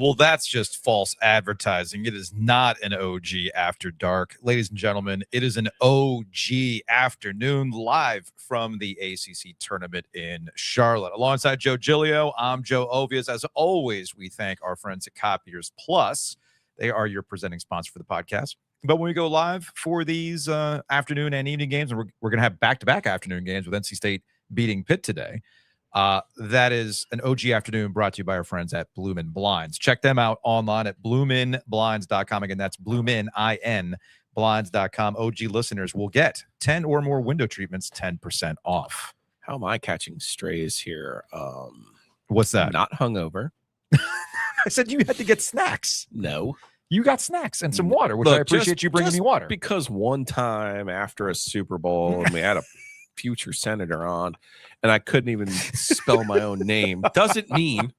Well, that's just false advertising. It is not an OG After Dark. Ladies and gentlemen, it is an OG Afternoon live from the ACC Tournament in Charlotte. Alongside Joe Giglio, I'm Joe Ovies. As always, we thank our friends at Copiers Plus. They are your presenting sponsor for the podcast. But when we go live for these afternoon and evening games, and we're going to have back-to-back afternoon games with NC State beating Pitt today, that is an OG Afternoon brought to you by our friends at Bloomin' Blinds. Check them out online at bloominblinds.com. Again, that's bloomin, blinds.com. OG listeners will get 10 or more window treatments, 10% off. How am I catching strays here? What's that? Not hungover. I said you had to get snacks. No. You got snacks and some water, which I appreciate you bringing me water. Because one time after a Super Bowl and we had a future senator on and I couldn't even spell my own name doesn't mean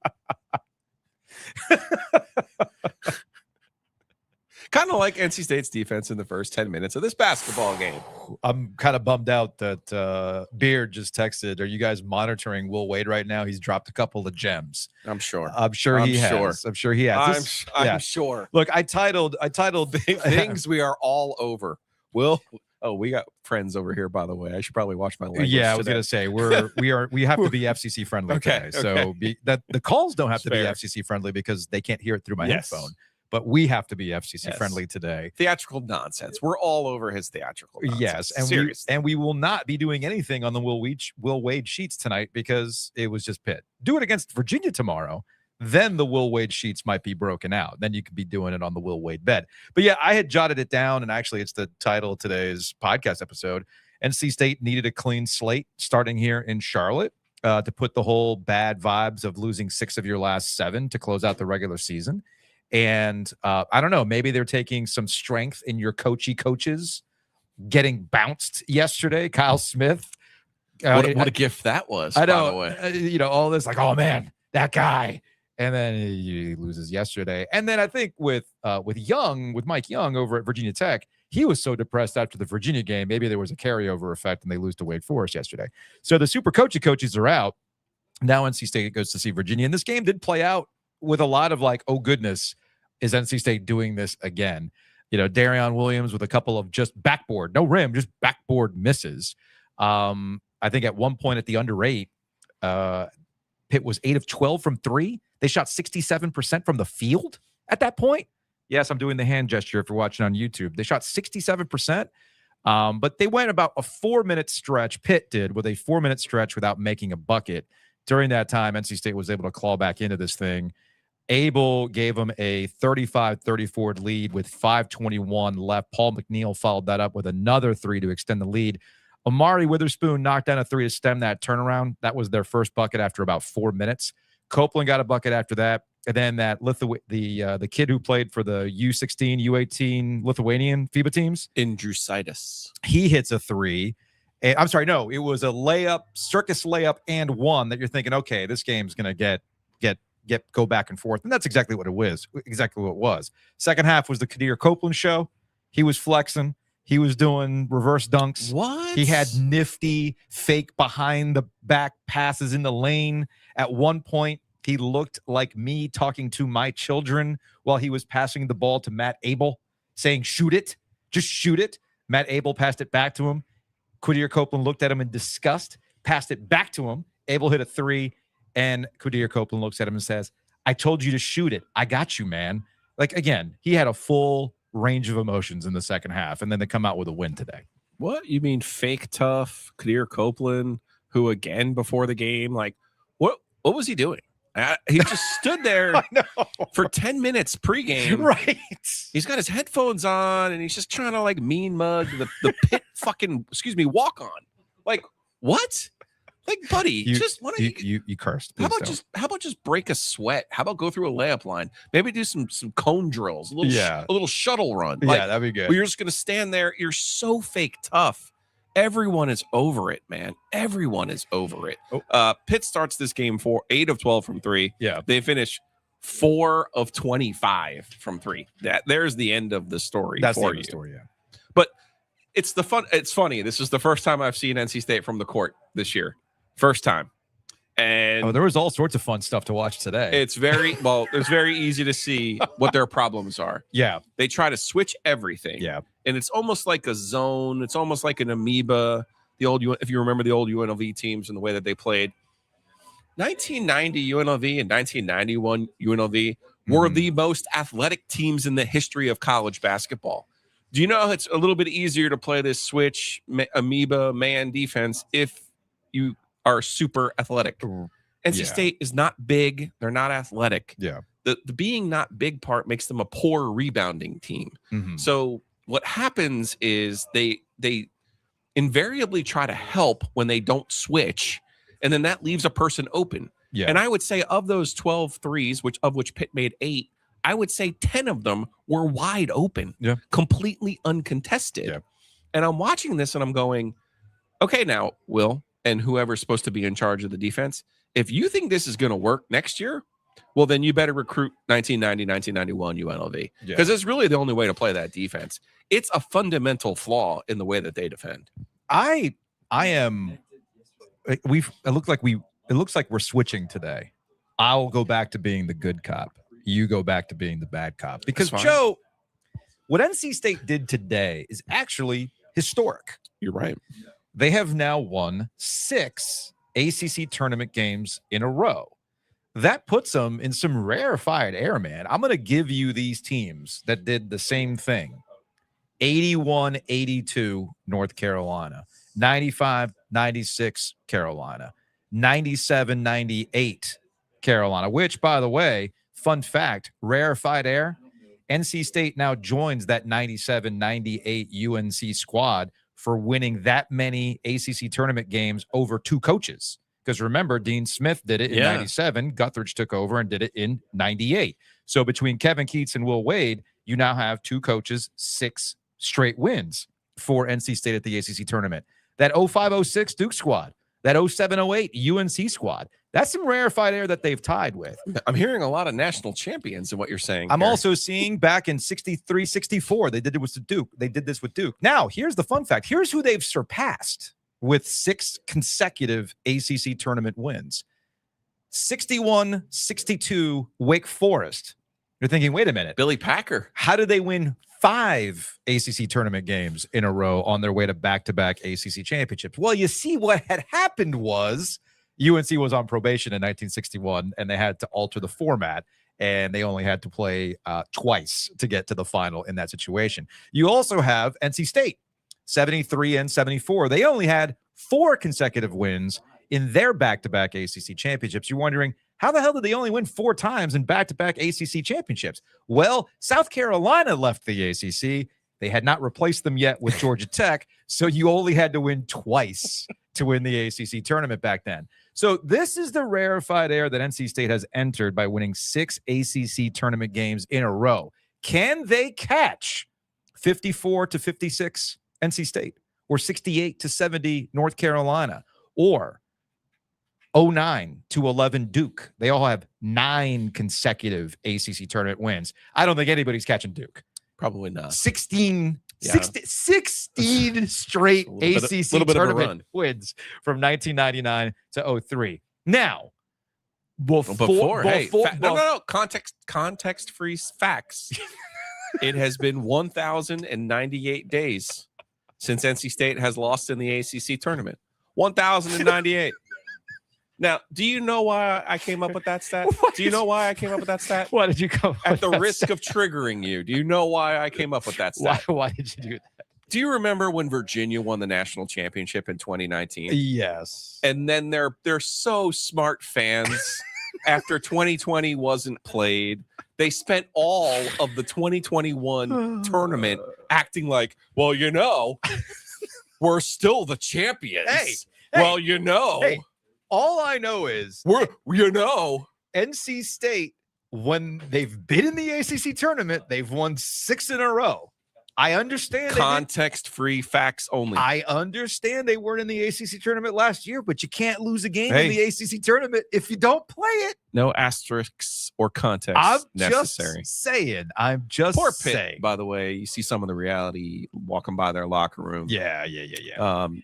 kind of like NC State's defense in the first 10 minutes of this basketball game. I'm kind of bummed out that Beard just texted, are you guys monitoring Will Wade right now? He's dropped a couple of gems. I'm sure he has. I'm sure he has. I'm sure. Look, I titled things we are all over. Oh, we got friends over here, by the way. I should probably watch my language. Yeah, I was going to say we have to be FCC friendly today. So the calls don't have to be FCC friendly because they can't hear it through my headphone. But we have to be FCC friendly today. Theatrical nonsense. We're all over his theatrical nonsense. Yes, and we will not be doing anything on the Will Wade sheets tonight because it was just Pitt. Do it against Virginia tomorrow. Then the Will Wade sheets might be broken out. Then you could be doing it on the Will Wade bed. But yeah, I had jotted it down, and actually it's the title of today's podcast episode. NC State needed a clean slate starting here in Charlotte to put the whole bad vibes of losing 6 of your last 7 to close out the regular season. And I don't know, maybe they're taking some strength in your coaches getting bounced yesterday. Kyle Smith. What a gift that was, I know, by the way. All this like, oh, man, that guy. And then he loses yesterday. And then I think with Mike Young over at Virginia Tech, he was so depressed after the Virginia game. Maybe there was a carryover effect and they lose to Wake Forest yesterday. So the super coaches are out. Now NC State goes to see Virginia. And this game did play out with a lot of like, oh, goodness, is NC State doing this again? Darion Williams with a couple of just backboard, no rim, just backboard misses. I think at one point at the under 8, Pitt was 8 of 12 from 3. They shot 67% from the field at that point. Yes, I'm doing the hand gesture if you're watching on YouTube. They shot 67%, but they went about a 4-minute stretch. Pitt did with a 4-minute stretch without making a bucket. During that time, NC State was able to claw back into this thing. Abel gave them a 35-34 lead with 5:21 left. Paul McNeil followed that up with another 3 to extend the lead. Amari Witherspoon knocked down a 3 to stem that turnaround. That was their first bucket after about 4 minutes. Copeland got a bucket after that. And then that the kid who played for the U16, U18 Lithuanian FIBA teams, Indrusitis, he hits a 3. And, I'm sorry, no, it was a layup, circus layup and 1 that you're thinking, okay, this game's going to go back and forth. And that's exactly what it was. Exactly what it was. Second half was the Kadir Copeland show. He was flexing. He was doing reverse dunks. What? He had nifty fake behind the back passes in the lane. At one point, he looked like me talking to my children while he was passing the ball to Matt Abel, saying, shoot it. Just shoot it. Matt Abel passed it back to him. Kadir Copeland looked at him in disgust, passed it back to him. Abel hit a 3, and Kadir Copeland looks at him and says, I told you to shoot it. I got you, man. Like, again, he had a full range of emotions in the second half, and then they come out with a win today. What? You mean fake tough Kadir Copeland, who again before the game, like, what was he doing? He just stood there for 10 minutes pregame. Right. He's got his headphones on, and he's just trying to, like, mean mug the Pitt fucking, walk on. Like, what? Like, buddy, you cursed. How about just break a sweat? How about go through a layup line? Maybe do some cone drills, a little shuttle run. Like, yeah, that'd be good. Where you're just gonna stand there. You're so fake tough. Everyone is over it, man. Everyone is over it. Pitt starts this game 8 of 12 from 3. Yeah, they finish 4 of 25 from 3. There's the end of the story. That's for the end you. Of the story, yeah. But it's funny. This is the first time I've seen NC State from the court this year. First time. And there was all sorts of fun stuff to watch today. it's very easy to see what their problems are. Yeah. They try to switch everything. Yeah. And it's almost like a zone. It's almost like an amoeba. If you remember the old UNLV teams and the way that they played. 1990 UNLV and 1991 UNLV were the most athletic teams in the history of college basketball. Do you know it's a little bit easier to play this switch amoeba man defense if you are super athletic? NC State is not big. They're not athletic. Yeah. The being not big part makes them a poor rebounding team. So what happens is they invariably try to help when they don't switch, and then that leaves a person open. Yeah. And I would say of those 12 threes, of which Pitt made 8, I would say 10 of them were wide open, completely uncontested. Yeah. And I'm watching this and I'm going, okay, now, Will, and whoever's supposed to be in charge of the defense, if you think this is going to work next year, well, then you better recruit 1990, 1991 UNLV, because it's really the only way to play that defense. It's a fundamental flaw in the way that they defend. I am. It looks like we're switching today. I'll go back to being the good cop. You go back to being the bad cop, because Joe, what NC State did today is actually historic. You're right. They have now won 6 ACC tournament games in a row. That puts them in some rarefied air, man. I'm going to give you these teams that did the same thing. 81-82 North Carolina, 95-96 Carolina, 97-98 Carolina, which, by the way, fun fact, rarefied air, NC State now joins that 97-98 UNC squad for winning that many ACC tournament games over 2 coaches. Because remember, Dean Smith did it in 97. Guthridge took over and did it in 98. So between Kevin Keats and Will Wade, you now have 2 coaches, 6 straight wins for NC State at the ACC tournament. That 05-06 Duke squad, that 07-08 UNC squad, that's some rarefied air that they've tied with. I'm hearing a lot of national champions in what you're saying. I'm also seeing back in 63-64, they did this with Duke. Now, here's the fun fact. Here's who they've surpassed with 6 consecutive ACC tournament wins. 61-62 Wake Forest. You're thinking, wait a minute. Billy Packer. How did they win 5 ACC tournament games in a row on their way to back-to-back ACC championships? Well, you see, what had happened was UNC was on probation in 1961, and they had to alter the format, and they only had to play twice to get to the final in that situation. You also have NC State, 73 and 74. They only had 4 consecutive wins in their back-to-back ACC championships. You're wondering, how the hell did they only win 4 times in back-to-back ACC championships? Well, South Carolina left the ACC. They had not replaced them yet with Georgia Tech, so you only had to win twice to win the ACC tournament back then. So this is the rarefied air that NC State has entered by winning 6 ACC tournament games in a row. Can they catch 54-56 NC State, or 68-70 North Carolina, or 09-11 Duke? They all have 9 consecutive ACC tournament wins. I don't think anybody's catching Duke. Probably not. 16 straight ACC tournament wins from 1999 to 03. Now, context-free facts. It has been 1,098 days since NC State has lost in the ACC tournament. 1,098. Now, do you know why I came up with that stat? Do you know why I came up with that stat? Why did you come up at the risk of triggering you? Do you know why I came up with that stat? Why did you do that? Do you remember when Virginia won the national championship in 2019? Yes. And then they're so smart fans. After 2020 wasn't played, they spent all of the 2021 tournament acting like, well, you know, we're still the champions. Well, you know. All I know is NC State, when they've been in the ACC tournament, they've won 6 in a row. I understand. Context-free, facts only. I understand they weren't in the ACC tournament last year, but you can't lose a game in the ACC tournament if you don't play it. No asterisks or context necessary. I'm just Poor saying. Pitt, by the way, you see some of the reality walking by their locker room. Yeah.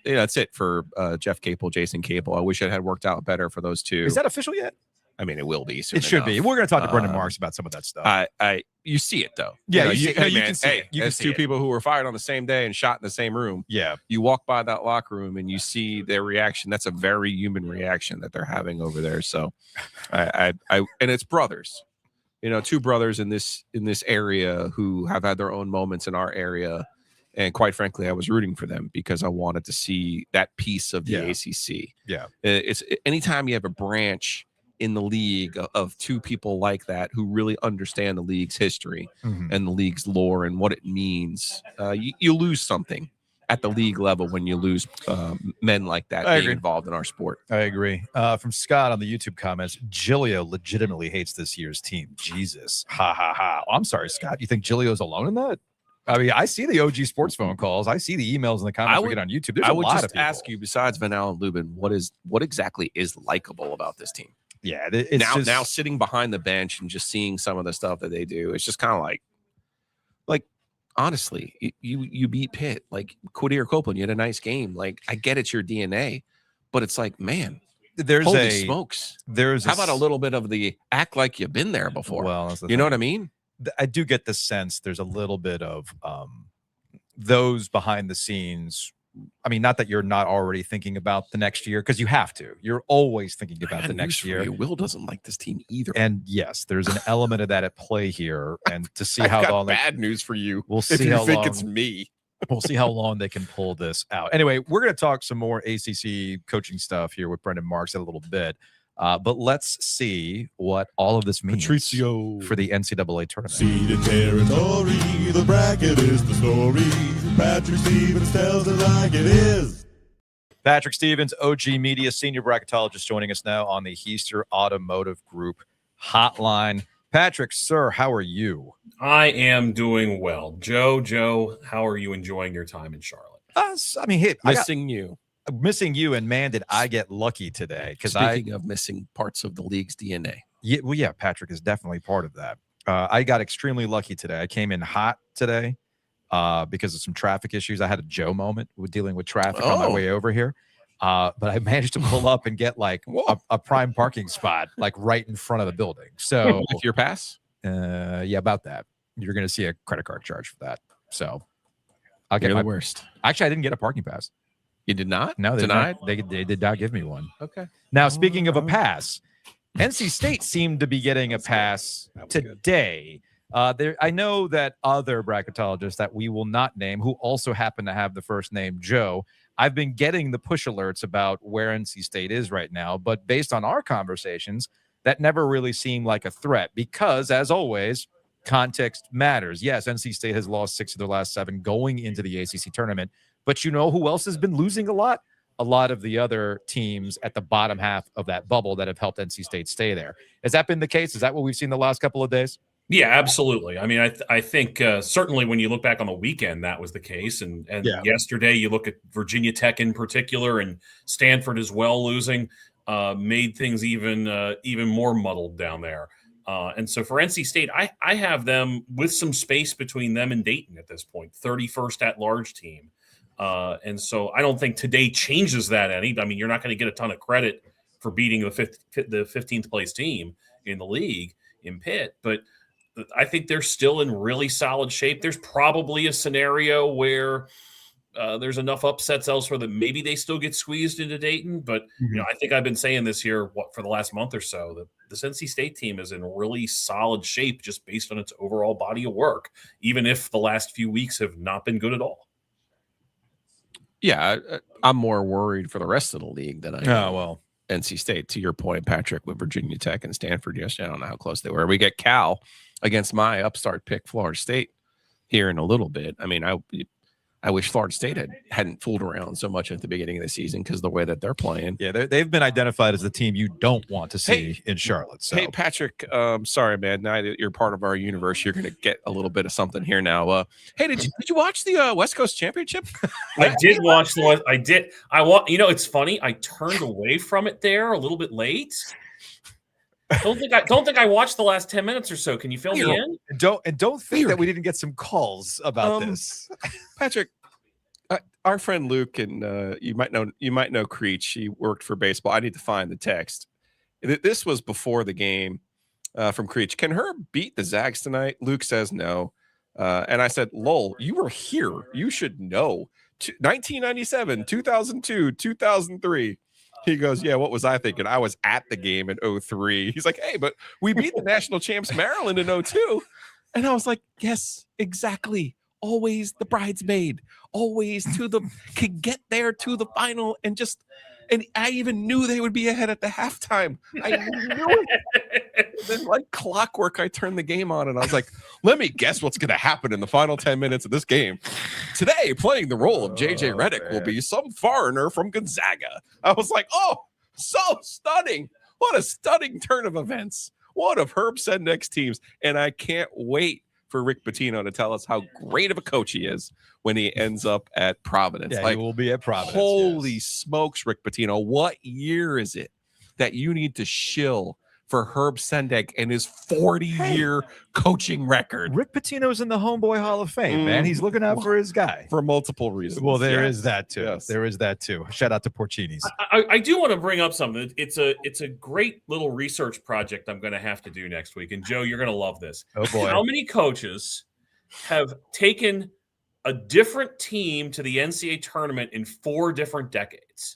That's it for Jeff Capel, Jason Capel. I wish it had worked out better for those two. Is that official yet? I mean, it will be soon. It should enough. be. We're going to talk to Brendan Marks about some of that stuff. You see it though. Yeah, you can see it. You can see two people who were fired on the same day and shot in the same room. Yeah, you walk by that locker room and you see their reaction. That's a very human reaction that they're having over there. So, and it's brothers. Two brothers in this area who have had their own moments in our area. And quite frankly, I was rooting for them because I wanted to see that piece of the ACC. Yeah, it's anytime you have a branch in the league of two people like that who really understand the league's history and the league's lore and what it means, you lose something at the league level when you lose men like that being involved in our sport. I agree. From Scott on the YouTube comments, Giglio legitimately hates this year's team. Jesus. Ha, ha, ha. I'm sorry, Scott. You think Giglio's alone in that? I mean, I see the OG sports phone calls. I see the emails and the comments we get on YouTube. There's a lot of people. Ask you, besides Van Allen Lubin, what exactly is likable about this team? Yeah, it's now sitting behind the bench and just seeing some of the stuff that they do, it's just kind of like honestly, you beat Pitt, like Copeland, you had a nice game. Like, I get it's your DNA, but it's like, man, holy smokes. How about a little bit of the act like you've been there before? Well, you know what I mean? I do get the sense there's a little bit of those behind the scenes. I mean, not that you're not already thinking about the next year, because you have to. You're always thinking about the next year. Will doesn't like this team either. And yes, there's an element of that at play here. And to see how long bad news for you. We'll see if you how think long, it's me. We'll see how long they can pull this out. Anyway, we're going to talk some more ACC coaching stuff here with Brendan Marks in a little bit. But let's see what all of this means for the NCAA tournament. Seeded territory, the bracket is the story. Patrick Stevens tells it like it is. Patrick Stevens, OG Media, senior bracketologist, joining us now on the Heister Automotive Group hotline. Patrick, sir, how are you? I am doing well. Joe, how are you enjoying your time in Charlotte? I mean, missing you, and man, did I get lucky today. Because speaking of missing parts of the league's DNA. Yeah, Patrick is definitely part of that. I got extremely lucky today. I came in hot today because of some traffic issues. I had a Joe moment with dealing with traffic on my way over here. But I managed to pull up and get like a prime parking spot, like right in front of the building. So with your pass? Yeah, about that. You're going to see a credit card charge for that. So I'll get the worst. Actually, I didn't get a parking pass. You did not? No, they did not give me one. Okay. Now, speaking of a pass, NC State seemed to be getting a pass today. I know that other bracketologists that we will not name, who also happen to have the first name Joe, I've been getting the push alerts about where NC State is right now. But based on our conversations, that never really seemed like a threat because, as always, context matters. Yes, NC State has lost 6 of their last 7 going into the ACC tournament. But you know who else has been losing a lot? A lot of the other teams at the bottom half of that bubble that have helped NC State stay there. Has that been the case? Is that what we've seen the last couple of days? Yeah, absolutely. I mean, I think certainly when you look back on the weekend, that was the case. And yesterday, you look at Virginia Tech in particular and Stanford as well losing, made things even more muddled down there. And so for NC State, I have them with some space between them and Dayton at this point, 31st at-large team. And so I don't think today changes that any. I mean, you're not going to get a ton of credit for beating the 15th place team in the league in Pitt, but I think they're still in really solid shape. There's probably a scenario where there's enough upsets elsewhere that maybe they still get squeezed into Dayton. But I think I've been saying this here for the last month or so that this NC State team is in really solid shape just based on its overall body of work, even if the last few weeks have not been good at all. Yeah, I'm more worried for the rest of the league than I am. Oh, well. NC State, to your point, Patrick, with Virginia Tech and Stanford yesterday. I don't know how close they were. We get Cal against my upstart pick, Florida State, here in a little bit. I mean, I wish Florida State hadn't fooled around so much at the beginning of the season because the way that they're playing. Yeah, they've been identified as the team you don't want to see in Charlotte. So. Hey, Patrick, sorry, man. Now that you're part of our universe, you're going to get a little bit of something here now. Hey, did you watch the West Coast Championship? I did watch the one. I did. It's funny. I turned away from it there a little bit late. Don't think I watched the last 10 minutes or so. Can you fill me in? Don't think that we didn't get some calls about this. Patrick, our friend Luke, and you might know Creech. He worked for baseball. I need to find the text. This was before the game from Creech. Can Herb beat the Zags tonight? Luke says no. And I said, lol, you were here. You should know. 1997, 2002, 2003. He goes, yeah, what was I thinking? I was at the game in 2003. He's like, hey, but we beat the national champs Maryland in 2002. And I was like, yes, exactly. Always the bridesmaid. Always can get there to the final and I even knew they would be ahead at the halftime. I knew it. Then like clockwork, I turned the game on and I was like, let me guess what's going to happen in the final 10 minutes of this game. Today, playing the role of JJ Redick will be some foreigner from Gonzaga. I was like, oh, so stunning. What a stunning turn of events. One of Herb Sendek's teams. And I can't wait for Rick Pitino to tell us how great of a coach he is when he ends up at Providence. Yeah, he will be at Providence. Holy smokes, Rick Pitino. What year is it that you need to shill for Herb Sendek and his 40-year coaching record? Rick Pitino's in the Homeboy Hall of Fame, man. He's looking out for his guy. For multiple reasons. Well, there is that too. Yes. There is that too. Shout out to Porcini's. I do want to bring up something. It's a great little research project I'm going to have to do next week. And Joe, you're going to love this. Oh boy. How many coaches have taken a different team to the NCAA tournament in 4 different decades?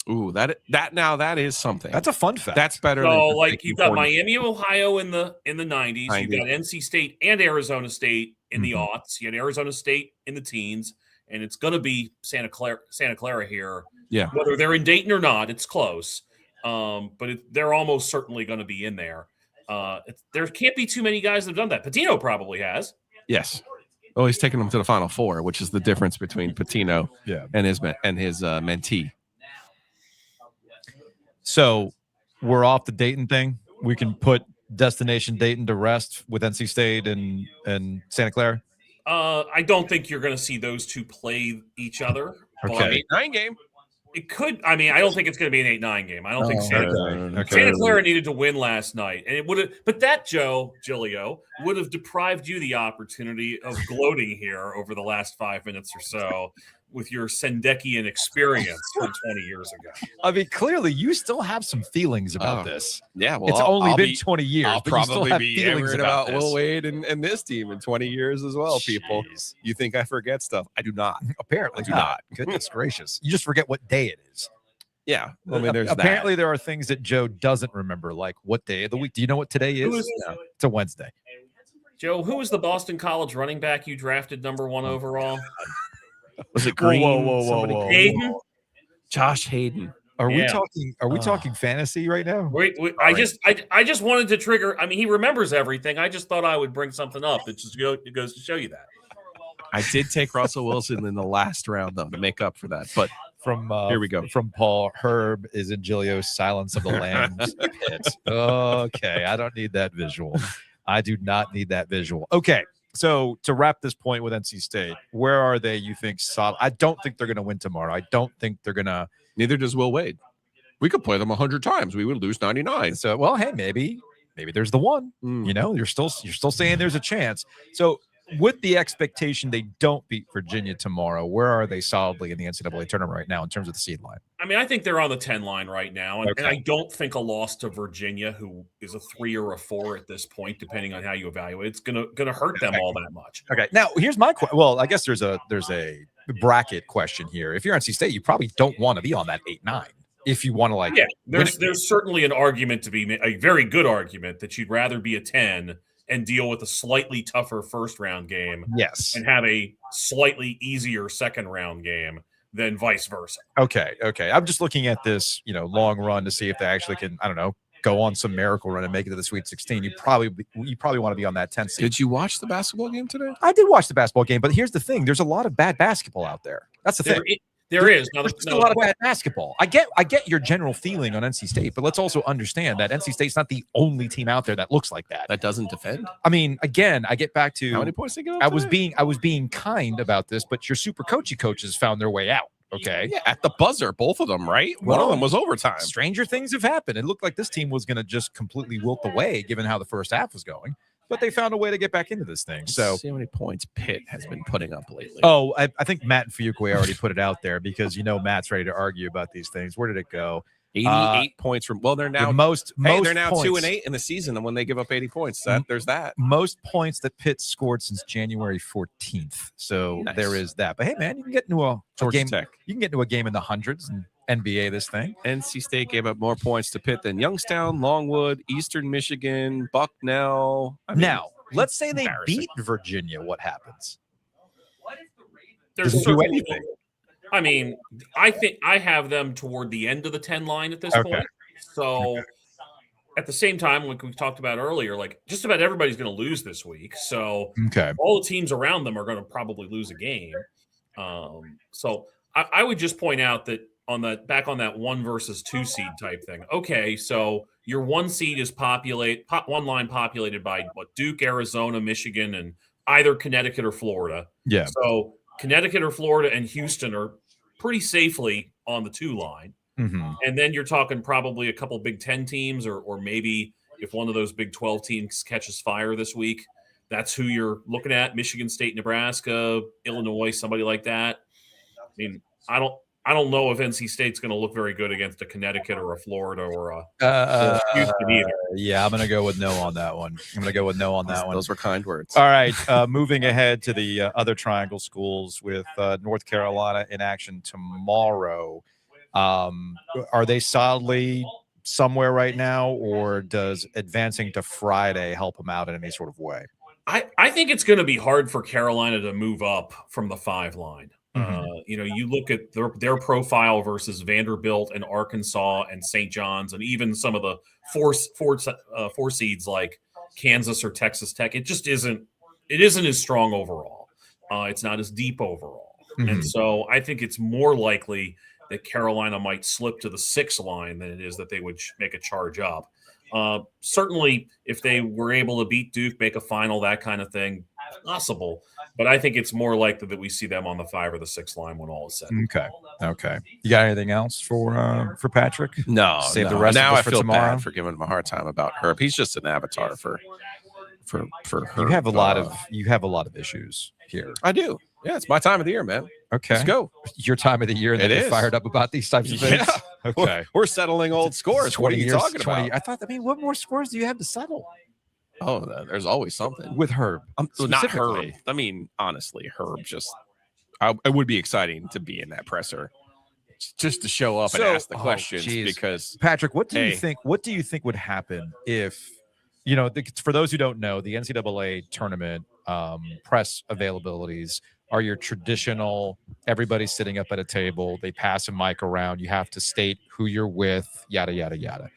Ooh, that is something. That's a fun fact. That's better. So, like, you've got Miami, Ohio in the 90s. You've got NC State and Arizona State in the aughts. You had Arizona State in the teens, and it's going to be Santa Clara here. Yeah. Whether they're in Dayton or not, it's close. But they're almost certainly going to be in there. There can't be too many guys that have done that. Pitino probably has. Yes. Oh, he's taken them to the Final Four, which is the difference between Pitino and his mentee. So we're off the Dayton thing. We can put Destination Dayton to rest with NC State and Santa Clara. I don't think you're going to see those two play each other. Okay. 8-9 game. It could. I mean, I don't think it's going to be an 8-9 game. I don't think Santa Clara needed to win last night, and it would have. But that Joe Giglio would have deprived you the opportunity of gloating here over the last 5 minutes or so with your Sendekian experience from 20 years ago. I mean, clearly you still have some feelings about this. Yeah, well, it's only been 20 years. I'll but you still probably have be feelings about this. Will Wade and this team in 20 years as well. People, you think I forget stuff? I do not. Apparently, not. Goodness gracious, you just forget what day it is. Yeah, I mean, there's apparently there are things that Joe doesn't remember, like what day of the week. Do you know what today is? No, it's a Wednesday. Joe, who was the Boston College running back you drafted number 1 overall? Was it Green? Whoa. Hayden? Josh Hayden. Are we talking fantasy right now? Wait, I just wanted to trigger. I mean, he remembers everything. I just thought I would bring something up. It goes to show you that. I did take Russell Wilson in the last round though to make up for that. But here we go. From Paul, Herb is in Giglio's Silence of the Lambs pit. Okay, I don't need that visual. I do not need that visual. Okay. So to wrap this point with NC State, where are they, you think, solid? I don't think they're going to win tomorrow. I don't think they're going to. Neither does Will Wade. We could play them 100 times. We would lose 99. So, well, hey, maybe there's the one. You know, you're still saying there's a chance. So with the expectation they don't beat Virginia tomorrow, where are they solidly in the NCAA tournament right now in terms of the seed line? I mean, I think they're on the 10 line right now. And I don't think a loss to Virginia, who is a 3 or a 4 at this point, depending on how you evaluate, it's gonna hurt them all that much. Okay. Now, here's my question. Well, I guess there's a bracket question here. If you're NC State, you probably don't want to be on that 8-9. If you want to there's certainly an argument to be a very good argument that you'd rather be a 10 and deal with a slightly tougher first round game. Yes. And have a slightly easier second round game than vice versa. Okay. I'm just looking at this, long run to see if they actually can, go on some miracle run and make it to the Sweet 16, you probably want to be on that 10th seed. Did you watch the basketball game today? I did watch the basketball game, but here's the thing: there's a lot of bad basketball out there. That's the thing. There is. Now, there's a lot of bad basketball. I get your general feeling on NC State, but let's also understand that NC State's not the only team out there that looks like that. That doesn't defend. I mean, again, I get back to how many points they give up. I was being kind about this, but your super coachy coaches found their way out. Okay. Yeah, at the buzzer, both of them, right? One of them was overtime. Stranger things have happened. It looked like this team was going to just completely wilt away, given how the first half was going. But they found a way to get back into this thing. So see how many points Pitt has been putting up lately. Oh, I think Matt and Fuqua already put it out there because Matt's ready to argue about these things. Where did it go? 88 points from. Well, they're now they're now 2-8 in the season, and when they give up 80 points, there's that most points that Pitt scored since January 14th. So there is that. But hey, man, you can get into a game. Tech. You can get into a game in the hundreds and NBA this thing. NC State gave up more points to Pitt than Youngstown, Longwood, Eastern Michigan, Bucknell. Now, let's say they beat Virginia. What happens? There's certainly anything. I mean, I think I have them toward the end of the 10 line at this point. So at the same time, like we talked about earlier, like just about everybody's going to lose this week. So all the teams around them are going to probably lose a game. So I would just point out that back on that 1 versus 2 seed type thing. Okay, so your 1 seed is one line populated by Duke, Arizona, Michigan, and either Connecticut or Florida. Yeah. So Connecticut or Florida and Houston are pretty safely on the 2 line. Mm-hmm. And then you're talking probably a couple Big 10 teams or maybe if one of those Big 12 teams catches fire this week, that's who you're looking at. Michigan State, Nebraska, Illinois, somebody like that. I mean, I don't know if NC State's going to look very good against a Connecticut or a Florida or a Houston either. Yeah, I'm going to go with no on that one. Those were kind words. All right, moving ahead to the other triangle schools with North Carolina in action tomorrow. Are they solidly somewhere right now, or does advancing to Friday help them out in any sort of way? I think it's going to be hard for Carolina to move up from the 5 line. Mm-hmm. You look at their profile versus Vanderbilt and Arkansas and St. John's and even some of the four seeds like Kansas or Texas Tech. It just isn't as strong overall. It's not as deep overall. Mm-hmm. And so I think it's more likely that Carolina might slip to the 6 line than it is that they would make a charge up. Certainly, if they were able to beat Duke, make a final, that kind of thing, possible. But I think it's more likely that we see them on the 5 or the 6 line when all is said. Okay. You got anything else for Patrick? No. Save the rest. Now of us I for feel tomorrow. bad for giving him a hard time about Herb. He's just an avatar for Herb. You have a lot of issues here. I do. Yeah, it's my time of the year, man. Okay, let's go. Your time of the year, and then you're fired up about these types of things. Yeah. Okay, we're settling old scores. What are you talking about? I thought. I mean, what more scores do you have to settle? Oh, there's always something with Herb. Not Herb. I mean, honestly, Herb just. It would be exciting to be in that presser, just to show up and ask the questions. Because Patrick, what do you think? What do you think would happen if, for those who don't know, the NCAA tournament press availabilities are your traditional, everybody's sitting up at a table, they pass a mic around, you have to state who you're with, yada, yada, yada.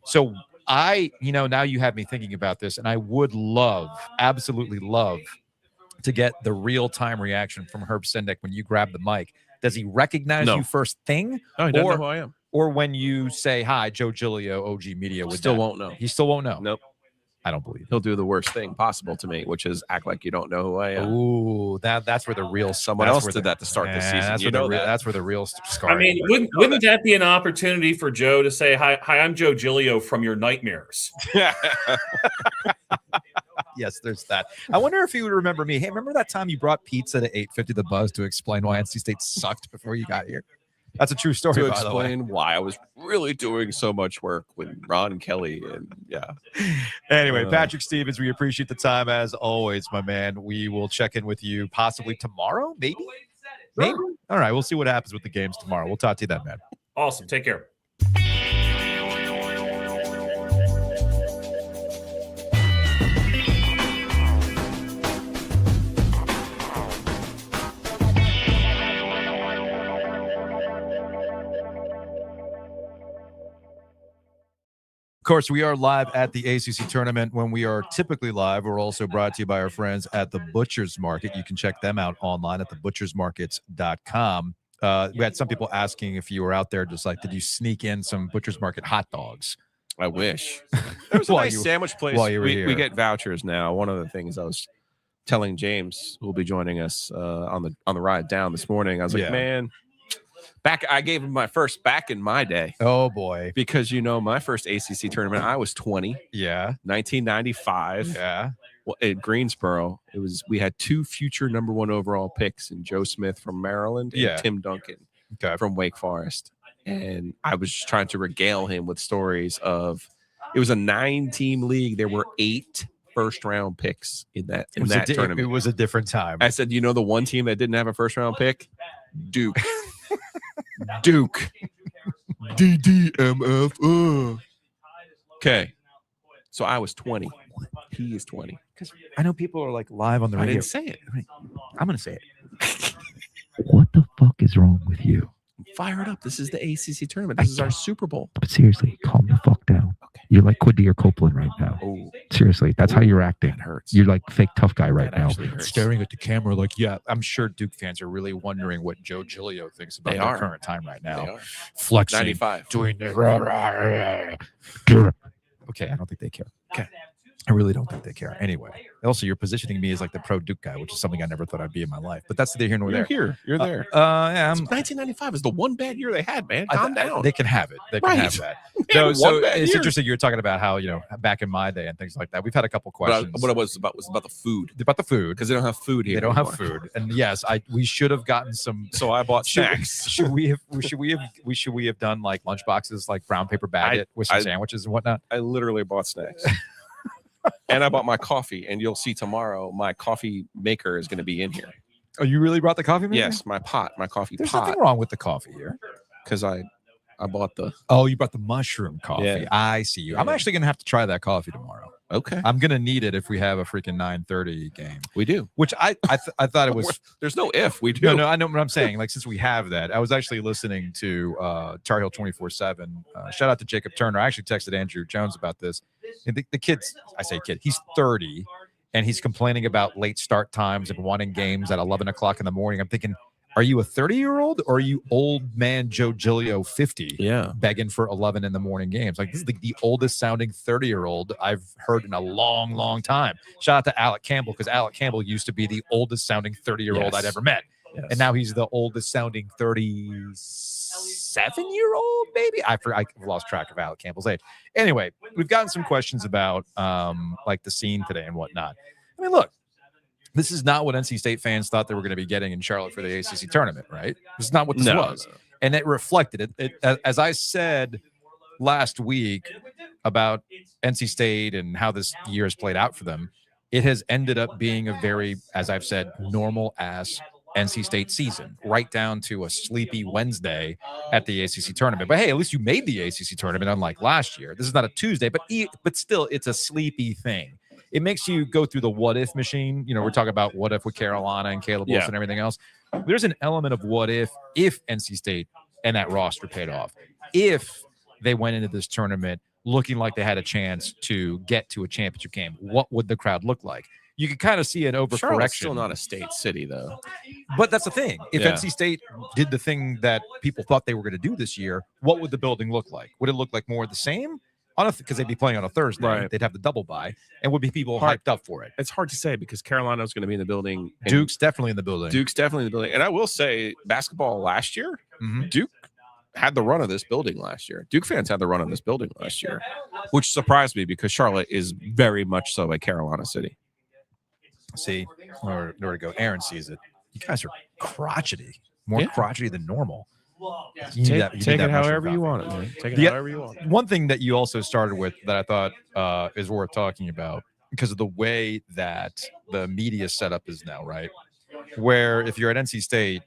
So now you have me thinking about this, and I would absolutely love to get the real-time reaction from Herb Sendek when you grab the mic. Does he recognize you first thing? No, he doesn't know who I am. Or when you say, hi, Joe Giglio, OG Media. He still won't know. He still won't know? Nope. I don't believe he'll do the worst thing possible to me, which is act like you don't know who I am. Ooh, that's where the real someone else did that to start this season. That's where the real scar. I mean, wouldn't that be an opportunity for Joe to say, hi, I'm Joe Giglio from your nightmares? Yes, there's that. I wonder if he would remember me. Hey, remember that time you brought pizza to 850 The Buzz to explain why NC State sucked before you got here? That's a true story, to by the way. explain why I was really doing so much work with Ron Kelly. And Anyway, Patrick Stevens, we appreciate the time as always, my man. We will check in with you possibly tomorrow, maybe? Maybe. All right, we'll see what happens with the games tomorrow. We'll talk to you then, man. Awesome. Take care. Of course, we are live at the ACC tournament. When we are typically live, we're also brought to you by our friends at the Butcher's Market. You can check them out online at thebutchersmarkets.com. We had some people asking if you were out there, just like, did you sneak in some Butcher's Market hot dogs? I wish. There was a nice sandwich place. While you were here. We get vouchers now. One of the things I was telling James, who will be joining us on the ride down this morning, I was like, man, I gave him my first back in my day. Oh boy. Because my first ACC tournament, I was 20. Yeah. 1995. Yeah. Well, at Greensboro, we had 2 future number 1 overall picks, and Joe Smith from Maryland and Tim Duncan from Wake Forest. And I was just trying to regale him with stories of, it was a 9-team league. There were 8 first-round picks in that tournament. It was a different time. I said, the one team that didn't have a first-round pick? Duke. Duke. DDMF. Okay. So I was 20. He is 20. Because I know people are like live on the radio. I didn't say it. I'm going to say it. What the fuck is wrong with you? Fire it up. This is the ACC tournament. This is our Super Bowl. But seriously, calm the fuck down. Okay. You're like Quiddy or Copeland right now. Oh. Seriously, that's how you're acting. That hurts. You're like fake tough guy right now. Staring at the camera like, I'm sure Duke fans are really wondering what Joe Giglio thinks about their current time right now. Flexing. 95. Doing the... Okay, I don't think they care. Okay. I really don't think they care. Anyway, also, you're positioning me as like the pro Duke guy, which is something I never thought I'd be in my life. But that's neither here nor there. You're there. Yeah, 1995 is the one bad year they had, man. Calm down. They can have it. They can have that. So it's interesting. You're talking about how, back in my day and things like that. We've had a couple questions. What it was about the food. About the food. Because they don't have food here. They don't have food. And yes, we should have gotten some. So I bought snacks. Should we have done like lunch boxes, like brown paper bag with some sandwiches and whatnot? I literally bought snacks. And I bought my coffee, and you'll see tomorrow my coffee maker is going to be in here. Oh, you really brought the coffee maker? Yes, my coffee There's pot. There's nothing wrong with the coffee here. Because I bought the... Oh, you brought the mushroom coffee. Yeah. I see you. I'm actually going to have to try that coffee tomorrow. Okay. I'm going to need it if we have a freaking 9:30 game. We do. Which I thought it was... There's no if. We do. No, I know what I'm saying. Like, since we have that, I was actually listening to Tar Heel 24/7. Shout out to Jacob Turner. I actually texted Andrew Jones about this. And the kid's, I say kid, he's 30, and he's complaining about late start times and wanting games at 11 o'clock in the morning. I'm thinking, are you a 30-year-old or are you old man Joe Giglio 50 begging for 11 in the morning games? Like, this is the oldest sounding 30-year-old I've heard in a long, long time. Shout out to Alec Campbell, because Alec Campbell used to be the oldest sounding 30-year-old I'd ever met. Yes. And now he's the oldest sounding 37-year-old, maybe. I've lost track of Alec Campbell's age. Anyway, we've gotten some questions about like the scene today and whatnot. I mean, look, this is not what NC State fans thought they were going to be getting in Charlotte for the ACC tournament, right? This is not what this was. No. And it reflected it. As I said last week about NC State and how this year has played out for them, it has ended up being a very, as I've said, normal-ass NC State season, right down to a sleepy Wednesday at the ACC tournament. But hey, at least you made the ACC tournament, unlike last year. This is not a Tuesday, but still, it's a sleepy thing. It makes you go through the what if machine. We're talking about what if with Carolina and Caleb Wilson and everything else. There's an element of what if NC State and that roster paid off. If they went into this tournament looking like they had a chance to get to a championship game, what would the crowd look like? You can kind of see an overcorrection. Charlotte's still not a state city, though. But that's the thing. If NC State did the thing that people thought they were going to do this year, what would the building look like? Would it look like more of the same? Because they'd be playing on a Thursday. Right. They'd have the double bye, and would be people hyped up for it. It's hard to say because Carolina's going to be in the building. Duke's definitely in the building. And I will say, basketball last year, Duke had the run of this building last year. Duke fans had the run of this building last year, which surprised me because Charlotte is very much so a Carolina city. See, nowhere to go. Aaron sees it. You guys are crotchety, more crotchety than normal. Take it however you want it, man. Take it however you want it. One thing that you also started with that I thought is worth talking about, because of the way that the media setup is now, right? Where if you're at NC State,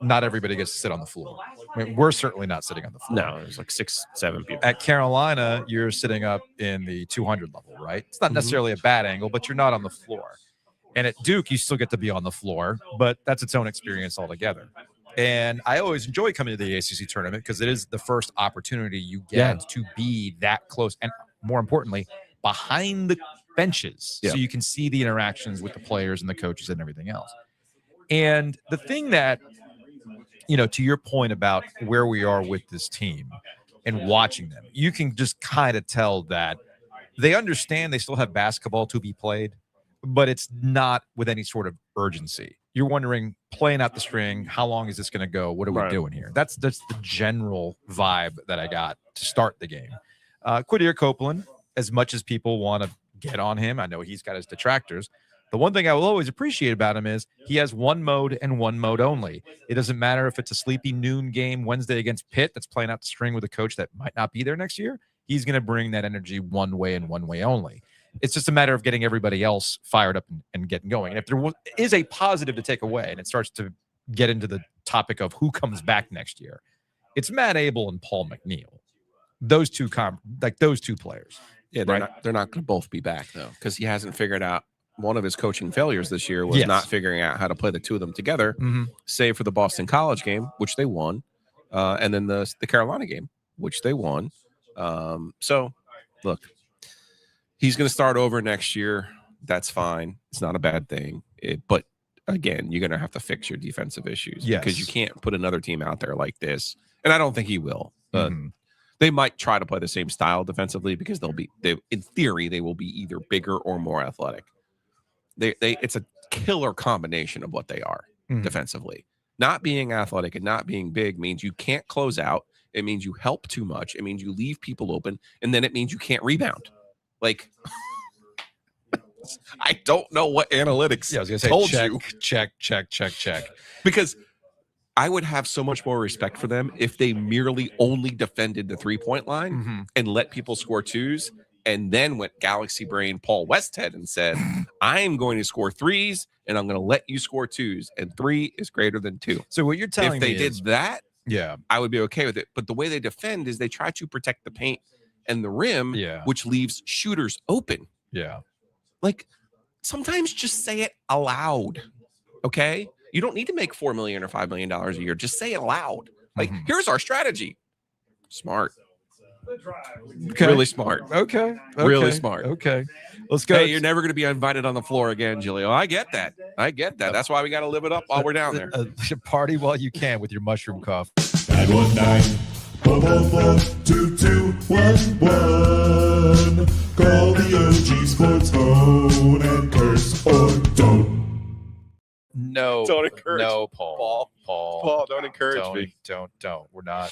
not everybody gets to sit on the floor. I mean, we're certainly not sitting on the floor. No, there's like 6-7 people. At Carolina, you're sitting up in the 200 level, right? It's not necessarily a bad angle, but you're not on the floor. And at Duke, you still get to be on the floor, but that's its own experience altogether. And I always enjoy coming to the ACC tournament because it is the first opportunity you get to be that close. And more importantly, behind the benches. Yeah. So you can see the interactions with the players and the coaches and everything else. And the thing that, to your point about where we are with this team and watching them, you can just kind of tell that they understand they still have basketball to be played, but it's not with any sort of urgency. You're wondering, playing out the string, how long is this going to go? What are we doing here? That's the general vibe that I got to start the game. Quadir Copeland, as much as people want to get on him, I know he's got his detractors. The one thing I will always appreciate about him is he has one mode and one mode only. It doesn't matter if it's a sleepy noon game Wednesday against Pitt that's playing out the string with a coach that might not be there next year. He's going to bring that energy one way and one way only. It's just a matter of getting everybody else fired up and getting going. And if there is a positive to take away, and it starts to get into the topic of who comes back next year, it's Matt Abel and Paul McNeil. Those two players. Yeah, they're not going to both be back though, because he hasn't figured out. One of his coaching failures this year was not figuring out how to play the two of them together, save for the Boston College game, which they won, and then the Carolina game, which they won. So, look, he's going to start over next year. That's fine. It's not a bad thing. But, again, you're going to have to fix your defensive issues because you can't put another team out there like this. And I don't think he will. But they might try to play the same style defensively because in theory, they will be either bigger or more athletic. It's a killer combination of what they are defensively. Not being athletic and not being big means you can't close out. It means you help too much. It means you leave people open, and then it means you can't rebound. Like, I don't know what analytics I was gonna say told check. Because I would have so much more respect for them if they merely only defended the 3-point line and let people score twos. And then went Galaxy Brain Paul Westhead and said, I'm going to score threes and I'm going to let you score twos. And 3 is greater than 2. So what you're telling me if they did that, yeah, I would be okay with it. But the way they defend is they try to protect the paint and the rim, which leaves shooters open. Yeah. Like, sometimes just say it aloud. Okay? You don't need to make $4 million or $5 million a year. Just say it aloud. Like, here's our strategy. Smart. Okay. Really smart. Okay. Really smart. Okay. Let's go. Hey, you're never going to be invited on the floor again, Giglio. I get that. That's why we got to live it up while we're down there. Party while you can with your mushroom cough. 919-444-2211. Call the OG Sports phone and curse or don't. No, Don't encourage. No, Paul. Paul, don't encourage me. Don't. We're not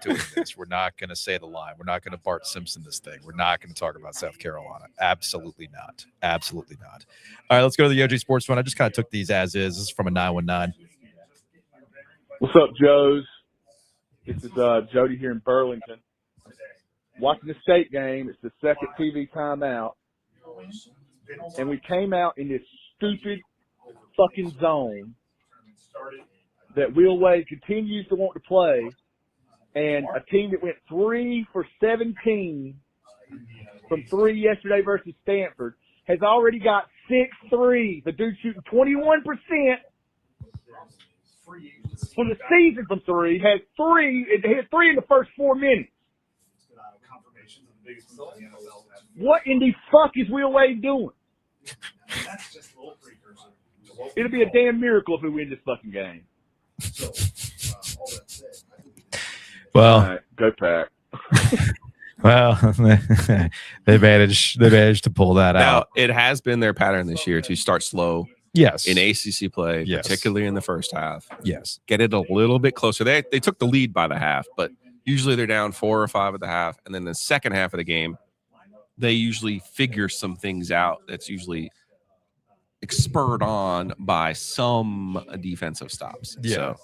doing this. We're not going to say the line. We're not going to Bart Simpson this thing. We're not going to talk about South Carolina. Absolutely not. Absolutely not. All right, let's go to the OG Sports phone. I just kind of took these as is. This is from a 919. What's up, Joes? This is Jody here in Burlington. Watching the state game. It's the second TV timeout. And we came out in this stupid fucking zone that Will Wade continues to want to play, and a team that went 3 for 17 from 3 yesterday versus Stanford has already got 6 threes. The dude shooting 21% from the season from 3, had 3. It hit 3 in the first 4 minutes. What in the fuck is Will Wade doing? It'll be a damn miracle if we win this fucking game. Well, right, go Pack. Well, they managed to pull that out. It has been their pattern this year to start slow. Yes. In ACC play, yes, particularly in the first half. Yes. Get it a little bit closer. They took the lead by the half, but usually they're down 4 or 5 at the half. And then the second half of the game, they usually figure some things out that's usually spurred on by some defensive stops. Yeah. So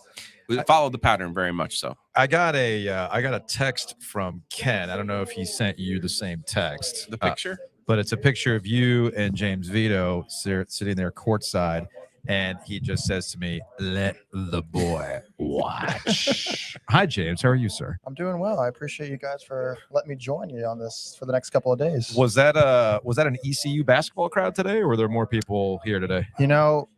we followed the pattern very much so. I got a text from Ken. I don't know if he sent you the same text. The picture? But it's a picture of you and James Vito sitting there courtside, and he just says to me, "Let the boy watch." Hi, James. How are you, sir? I'm doing well. I appreciate you guys for letting me join you on this for the next couple of days. Was that an ECU basketball crowd today, or were there more people here today? You know,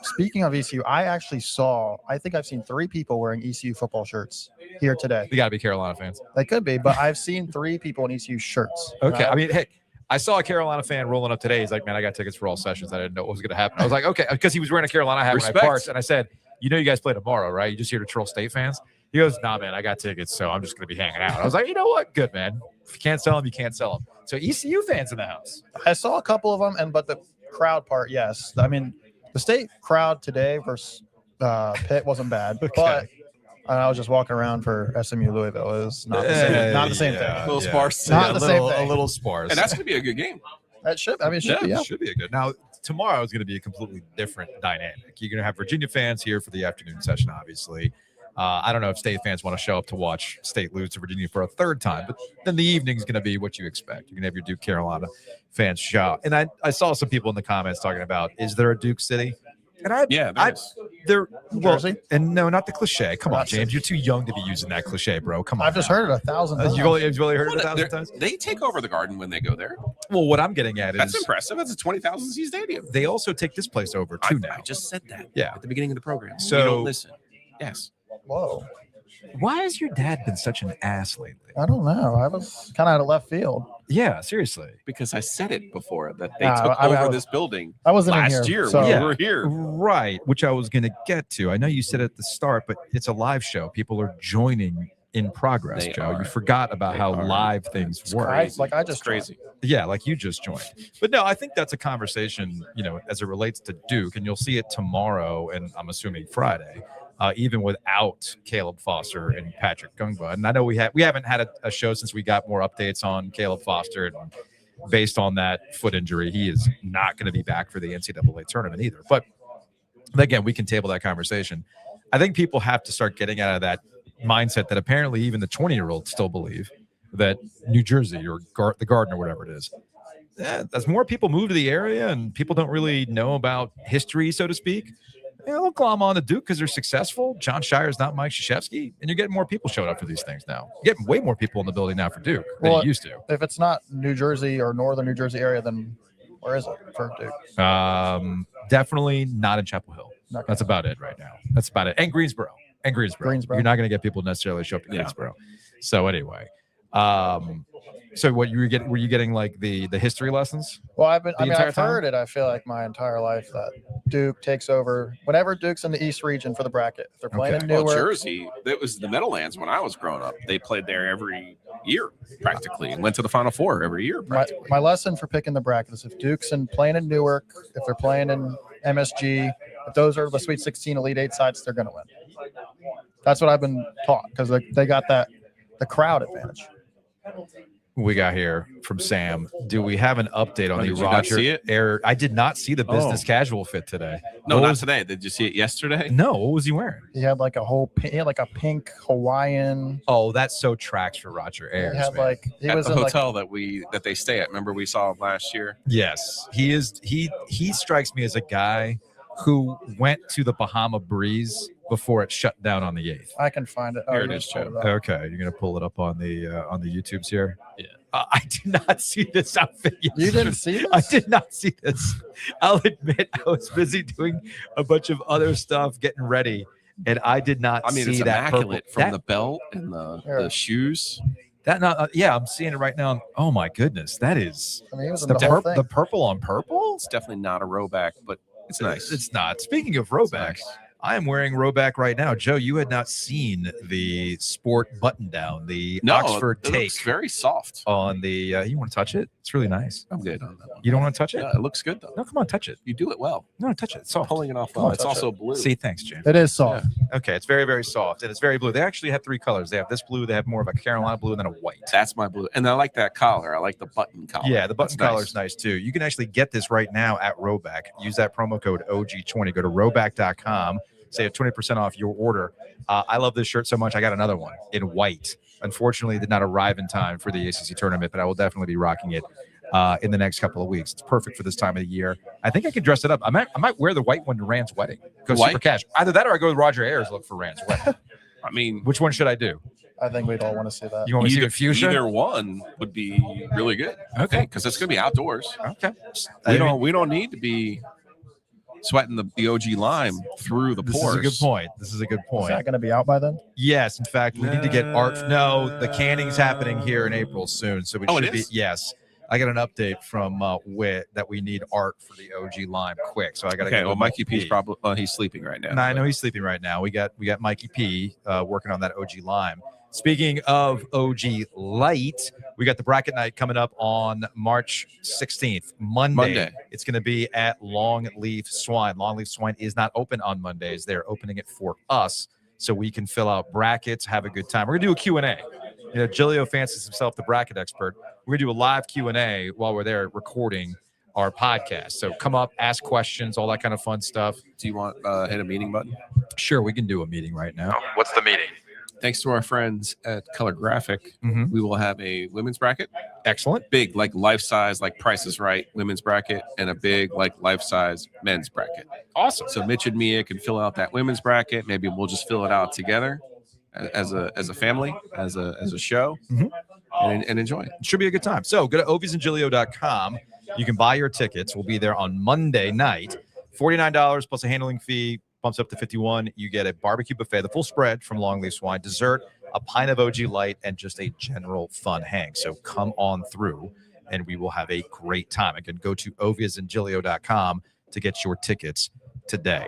Speaking of ECU, I think I've seen 3 people wearing ECU football shirts here today. They got to be Carolina fans. They could be, but I've seen 3 people in ECU shirts. Okay. Right? I mean, hey, I saw a Carolina fan rolling up today. He's like, man, I got tickets for all sessions. I didn't know what was going to happen. I was like, okay, because he was wearing a Carolina hat when I parked. And I said, you know, you guys play tomorrow, right? You just here to troll State fans? He goes, nah, man, I got tickets, so I'm just going to be hanging out. I was like, you know what? Good, man. If you can't sell them, you can't sell them. So ECU fans in the house. I saw a couple of them, but the crowd part, yes. I mean, the State crowd today versus Pitt wasn't bad, but I was just walking around for SMU Louisville. It was not the same thing. A little sparse. Not the same thing. A little sparse. And that's going to be a good game. It should be. Yeah. Should be a good. Now, tomorrow is going to be a completely different dynamic. You're going to have Virginia fans here for the afternoon session, obviously. I don't know if State fans want to show up to watch State lose to Virginia for a third time, but then the evening is going to be what you expect. You're going to have your Duke Carolina fans shout. And I saw some people in the comments talking about, is there a Duke City? And there Jersey? And no, not the cliche. Come on, James. You're too young to be using that cliche, bro. Come on. I've just heard it 1,000 times. You've really heard it 1,000 times? They take over the Garden when they go there. Well, what I'm getting at is that's impressive. That's a 20,000 seat stadium. They also take this place over too now. I just said that. Yeah. At the beginning of the program. So you don't listen. Yes. Whoa. Why has your dad been such an ass lately? I don't know. I was kind of out of left field. Yeah, seriously. Because I said it before that they took over this building. I wasn't last year so. when we were here. Right, which I was going to get to. I know you said at the start, but it's a live show. People are joining in progress, They Joe. are. You forgot about how live things work. Like I just crazy. Yeah, like you just joined. But no, I think that's a conversation, as it relates to Duke, and you'll see it tomorrow, and I'm assuming Friday. Even without Caleb Foster and Patrick Gungba. And I know we haven't had a show since we got more updates on Caleb Foster. And based on that foot injury, he is not going to be back for the NCAA tournament either. But again, we can table that conversation. I think people have to start getting out of that mindset that apparently even the 20-year-olds still believe that New Jersey or the Garden or whatever it is. As more people move to the area and people don't really know about history, so to speak, they'll glom on to Duke because they're successful. John Shire's not Mike Krzyzewski, and you're getting more people showing up for these things now. You're getting way more people in the building now for Duke than you used to. If it's not New Jersey or northern New Jersey area, then where is it for Duke? Definitely not in Chapel Hill. Okay. That's about it right now. That's about it. And Greensboro. You're not going to get people necessarily show up to Greensboro. So anyway, so what were you getting like the history lessons? Well, I've heard it. I feel like my entire life that Duke takes over whenever Duke's in the East region for the bracket. If they're playing in Newark. Well, Jersey, it was the Meadowlands when I was growing up. They played there every year practically and went to the Final Four every year. My lesson for picking the bracket is if Duke's playing in Newark, if they're playing in MSG, if those are the Sweet 16 Elite 8 sides, they're going to win. That's what I've been taught because they got the crowd advantage. We got here from Sam. Do we have an update on the Roger Air? I did not see the business casual fit today. No, not today. Did you see it yesterday? No. What was he wearing? He had like a pink Hawaiian. Oh, that's so tracks for Roger Ayers. He had he was at the hotel that they stay at. Remember we saw him last year? Yes, he is. He strikes me as a guy who went to the Bahama Breeze before it shut down on the 8th. I can find it. Here it is, Joe. Okay, you're gonna pull it up on the YouTubes here. Yeah. I did not see this outfit yesterday. You didn't see this? I did not see this. I'll admit I was busy doing a bunch of other stuff, getting ready, and I did not see it's that immaculate from the belt and the shoes. I'm seeing it right now. Oh my goodness, that is the purple on purple. It's definitely not a Roback, but it's nice. It's not. Speaking of Roback, I am wearing Roback right now. Joe, you had not seen the sport button down, the Oxford take. Looks very soft. On the, you want to touch it? It's really nice. I'm good on that one. You don't want to touch it? Yeah, it looks good though. No, come on, touch it. You do it well. No, touch it. It's soft. Pulling it off well. It's also blue. See, thanks, Jim. It is soft. Yeah. Okay, it's very, very soft, and it's very blue. They actually have 3 colors. They have this blue, they have more of a Carolina blue, and then a white. That's my blue. And I like that collar. I like the button collar. Yeah, the button collar is nice too. You can actually get this right now at Roback. Use that promo code OG20. Go to roback.com. Save 20% off your order. I love this shirt so much. I got another one in white. Unfortunately, it did not arrive in time for the ACC tournament, but I will definitely be rocking it in the next couple of weeks. It's perfect for this time of the year. I think I could dress it up. I might wear the white one to Rand's wedding. Go super cash. Either that or I go with Roger Ayers look for Rand's wedding. I mean, which one should I do? I think we'd all want to see that. You want to see the fuchsia? Either one would be really good. Okay, because it's going to be outdoors. Okay, we don't need to be sweating the OG lime through the This pores. is a good point. This is a good Is point. that going to be out by then? Yes, in fact, we need to get art. No, the canning's happening here in April soon, so it should be. Yes, I got an update from Wit that we need art for the OG lime quick. So I got to. Okay, well, Mikey P's probably he's sleeping right now. No, I know he's sleeping right now. We got Mikey P working on that OG lime. Speaking of OG Light, we got the bracket night coming up on March 16th, Monday. It's going to be at Longleaf Swine. Longleaf Swine is not open on Mondays. They're opening it for us so we can fill out brackets, have a good time. We're going to do a Q&A. You know, Giglio fancies himself the bracket expert. We're going to do a live Q&A while we're there recording our podcast. So come up, ask questions, all that kind of fun stuff. Do you want hit a meeting button? Sure, we can do a meeting right now. What's the meeting? Thanks to our friends at Color Graphic, we will have a women's bracket. Excellent. Big, like life-size, like Price is Right women's bracket, and a big, like life-size men's bracket. Awesome. So Mitch and Mia can fill out that women's bracket. Maybe we'll just fill it out together as a family, as a show, and enjoy it. It should be a good time. So go to oviesandgiglio.com. You can buy your tickets. We'll be there on Monday night. $49 plus a handling fee. Bumps up to $51. You get a barbecue buffet, the full spread from Longleaf Swine, dessert, a pint of OG Light, and just a general fun hang. So come on through, and we will have a great time. Again, go to oviesandgiglio.com to get your tickets today.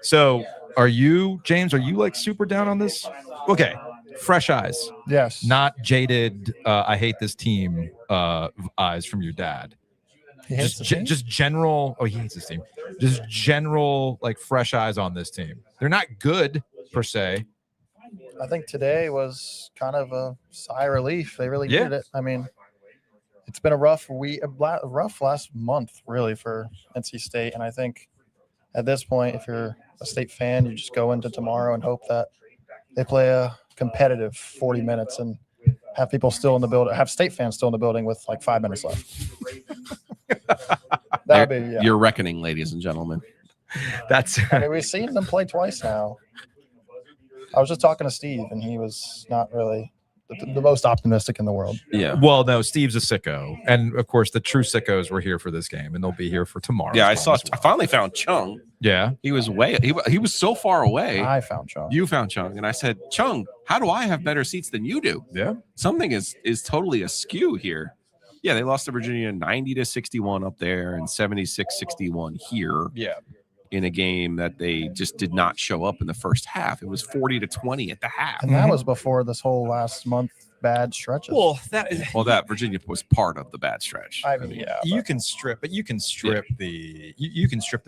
So are you, James, like super down on this? Okay, fresh eyes. Yes. Not jaded, I hate this team eyes from your dad. Just general. Oh, he hates this team. Just general, like fresh eyes on this team. They're not good per se. I think today was kind of a sigh of relief. They really did it. I mean, it's been a rough last month really for NC State, and I think at this point, if you're a State fan, you just go into tomorrow and hope that they play a competitive 40 minutes and have people still in the building, have State fans still in the building with like 5 minutes left. That would be your reckoning, ladies and gentlemen. I mean, we've seen them play twice now. I was just talking to Steve, and he was not really the most optimistic in the world. Yeah. Well, no, Steve's a sicko, and of course, the true sickos were here for this game, and they'll be here for tomorrow. Yeah, I finally found Chung. Yeah, he was he was so far away. I found Chung. You found Chung, and I said, Chung, how do I have better seats than you do? Yeah, something is totally askew here. Yeah, they lost to Virginia 90-61 up there and 76-61 here. Yeah. In a game that they just did not show up in the first half. It was 40-20 at the half. And that was before this whole last month bad stretches. Well, that Virginia was part of the bad stretch. I mean, yeah. You can strip the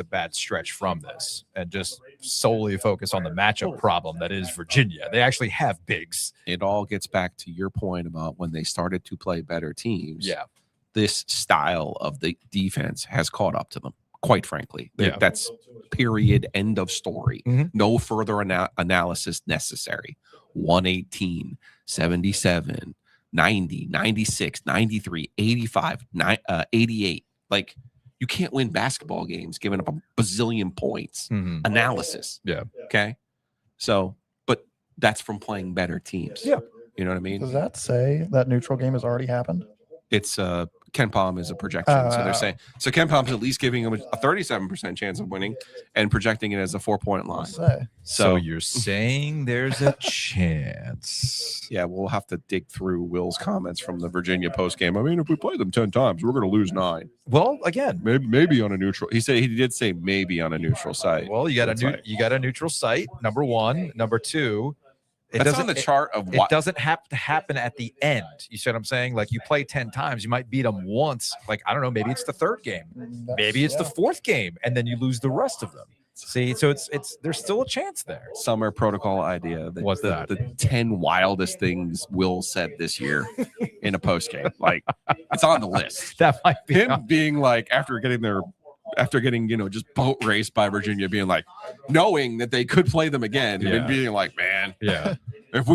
bad stretch from this and just solely focus on the matchup problem that is Virginia. They actually have bigs. It all gets back to your point about when they started to play better teams. Yeah. This style of the defense has caught up to them, quite frankly. Yeah. That's period, end of story. No further analysis necessary. 118, 77, 90, 96, 93, 85, 88. Like, you can't win basketball games giving up a bazillion points. Analysis. Yeah. Okay. So, but that's from playing better teams. Yeah. You know what I mean? Does that say that neutral game has already happened? It's KenPom is a projection. So they're saying, so KenPom's at least giving them a 37% chance of winning and projecting it as a 4-point line. So you're saying there's a chance. Yeah, we'll have to dig through Will's comments from the Virginia post game. I mean, if we play them 10 times, we're going to lose 9. Well, again, maybe on a neutral. He did say maybe on a neutral site. Well, you got a neutral site. Number one, number two. That's on the chart of what it doesn't have to happen at the end. You see what I'm saying? Like, you play 10 times, you might beat them once. Like, I don't know, maybe it's the third game, maybe it's the fourth game, and then you lose the rest of them. See, so it's there's still a chance there. Summer protocol idea. What's that? The 10 wildest things Will said this year in a post game. Like, it's on the list. That might be him being like, after getting just boat raced by Virginia, being like, knowing that they could play them again, and being like, man, if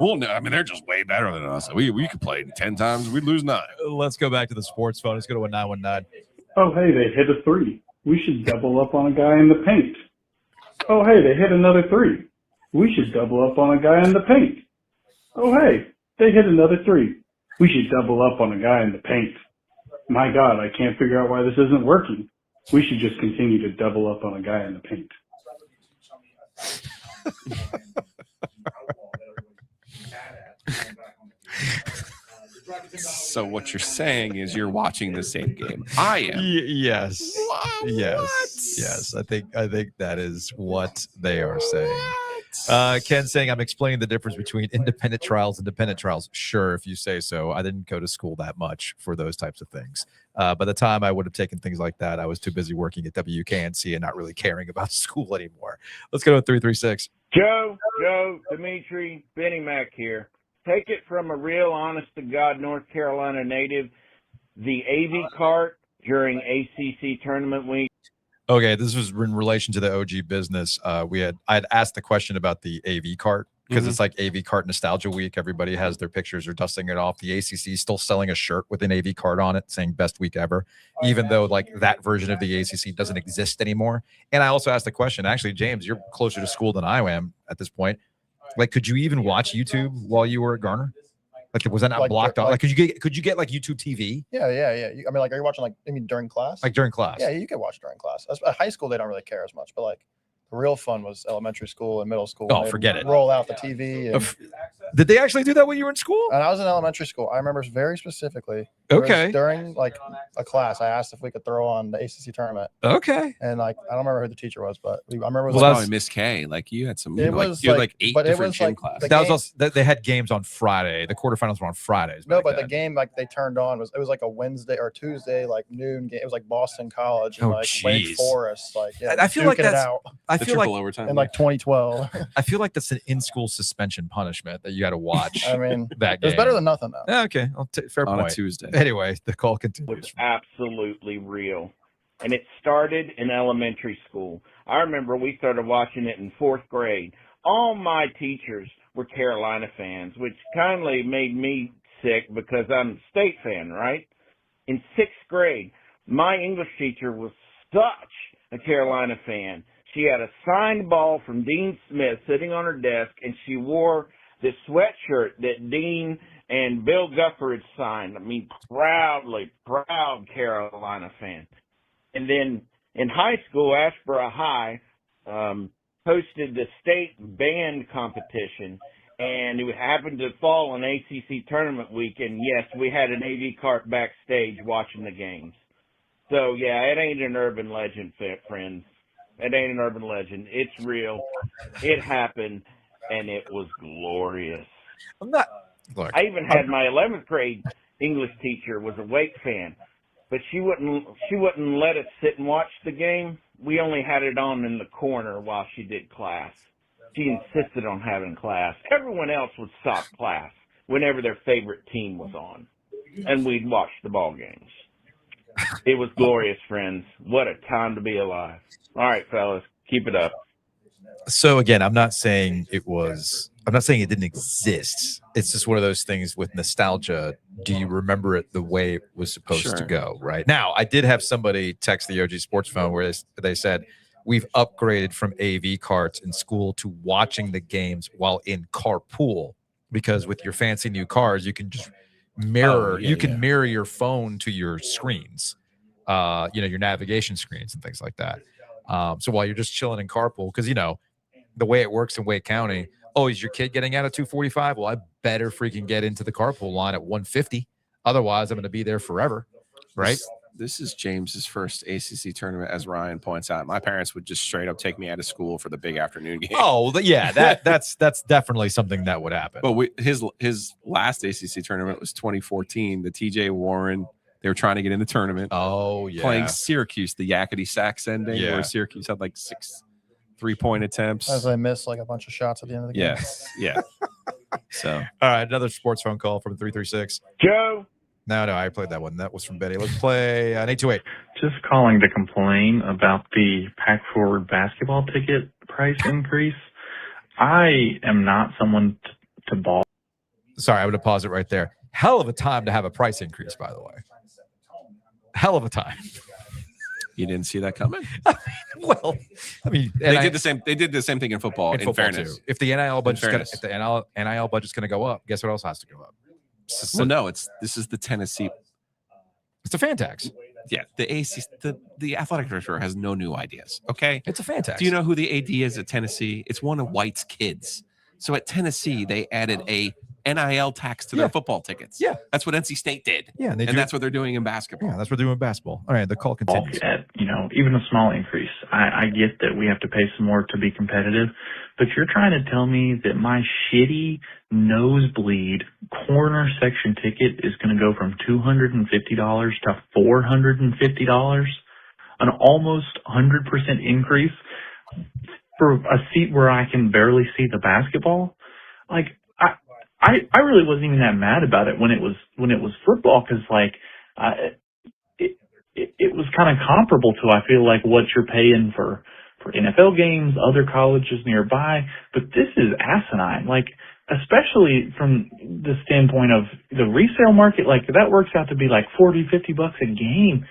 they're just way better than us. We could play 10 times, we'd lose 9. Let's go back to the sports phone. Let's go to a 919. Oh, hey, they hit a 3. We should double up on a guy in the paint. Oh, hey, they hit another 3. We should double up on a guy in the paint. Oh, hey, they hit another 3. We should double up on a guy in the paint. My God, I can't figure out why this isn't working. We should just continue to double up on a guy in the paint. So what you're saying is you're watching the same game I am. Yes. What? Yes. I think that is what they are saying. Ken saying, I'm explaining the difference between independent trials and dependent trials. Sure, if you say so. I didn't go to school that much for those types of things. By the time I would have taken things like that, I was too busy working at WKNC and not really caring about school anymore. Let's go to 336. Joe, Dimitri, Benny Mac here. Take it from a real honest-to-God North Carolina native, the AV cart during ACC Tournament week. Okay, this was in relation to the OG business. I had asked the question about the AV cart because it's like AV cart nostalgia week. Everybody has their pictures or dusting it off. The ACC is still selling a shirt with an AV cart on it saying best week ever, even though like that version of the ACC doesn't exist anymore. And I also asked the question, actually, James, you're closer to school than I am at this point. Like, could you even watch YouTube while you were at Garner? Like, was that not blocked off? Like, could you get like YouTube TV? Yeah. I mean, like, are you watching during class? Like during class? Yeah, you could watch during class. At high school, they don't really care as much, but like the real fun was elementary school and middle school. Oh, forget it. Roll out the TV. And, did they actually do that when you were in school? And I was in elementary school. I remember very specifically. Okay. During like a class, I asked if we could throw on the ACC tournament. Okay. And like, I don't remember who the teacher was, but I remember it was probably Miss K. Like you had some, you had like 8 different gym classes. That was also, they had games on Friday. The quarterfinals were on Fridays. No, but the game like they turned on it was like a Wednesday or Tuesday like noon game. It was like Boston College and Wake Forest. Like I feel like that's I feel like overtime in like 2012. I feel like that's an in-school suspension punishment that you got to watch. I mean, that game. It's better than nothing though. Yeah, okay, fair on point. A Tuesday. Anyway, the call continues. Was absolutely real. And it started in elementary school. I remember we started watching it in 4th grade. All my teachers were Carolina fans, which kindly made me sick because I'm a State fan, right? In 6th grade, my English teacher was such a Carolina fan. She had a signed ball from Dean Smith sitting on her desk, and she wore this sweatshirt that Dean and Bill Guffer had signed. I mean, proud Carolina fan. And then in high school, Ashboro High hosted the state band competition, and it happened to fall on ACC Tournament week, and yes, we had an AV cart backstage watching the games. So, yeah, it ain't an urban legend, friends. It ain't an urban legend. It's real. It happened, and it was glorious. I even had my 11th grade English teacher was a Wake fan, but she wouldn't let us sit and watch the game. We only had it on in the corner while she did class. She insisted on having class. Everyone else would stop class whenever their favorite team was on, and we'd watch the ball games. It was glorious, friends. What a time to be alive. All right, fellas, keep it up. So again, I'm not saying it didn't exist. It's just one of those things with nostalgia. Do you remember it the way it was supposed to go? Right now, I did have somebody text the OG Sports phone where they said, we've upgraded from AV carts in school to watching the games while in carpool, because with your fancy new cars, you can just mirror mirror your phone to your screens, your navigation screens and things like that. So while you're just chilling in carpool, because the way it works in Wake County, is your kid getting out at 2:45? Well, I better freaking get into the carpool line at 1:50. Otherwise, I'm going to be there forever, right? This is James's first ACC tournament, as Ryan points out. My parents would just straight up take me out of school for the big afternoon game. Oh, yeah, that's definitely something that would happen. But his last ACC tournament was 2014. The TJ Warren, they were trying to get in the tournament. Oh, yeah. Playing Syracuse, the yakety sack Sendek, where Syracuse had like 6 3-point attempts. As I missed like a bunch of shots at the end of the game. Yes, yeah. So, all right, another sports phone call from 336. Joe. No, I played that one. That was from Betty. Let's play 828. Just calling to complain about the Pack Forward basketball ticket price increase. I am not someone to ball. Sorry, I would have paused it right there. Hell of a time to have a price increase, by the way. Hell of a time. You didn't see that coming? Well, they did the same. They did the same thing in football. In fairness, too. If the NIL budget's going to go up, guess what else has to go up? Well, no, this is the Tennessee. It's a fan tax. Yeah, the athletic director has no new ideas. Okay, It's a fantastic. Do you know who the AD is at Tennessee? It's one of White's kids. So at Tennessee, they added a NIL tax to their football tickets. Yeah, that's what NC State did. Yeah, and that's what they're doing in basketball. Yeah, that's what they're doing in basketball. All right, the call continues. At, even a small increase. I get that we have to pay some more to be competitive, but you're trying to tell me that my shitty nosebleed corner section ticket is going to go from $250 to $450, an almost 100% increase for a seat where I can barely see the basketball? Like, I really wasn't even that mad about it when it was football, because it was kind of comparable to, I feel like, what you're paying for NFL games, other colleges nearby. But this is asinine, like, especially from the standpoint of the resale market. Like, that works out to be like $40-50 a game.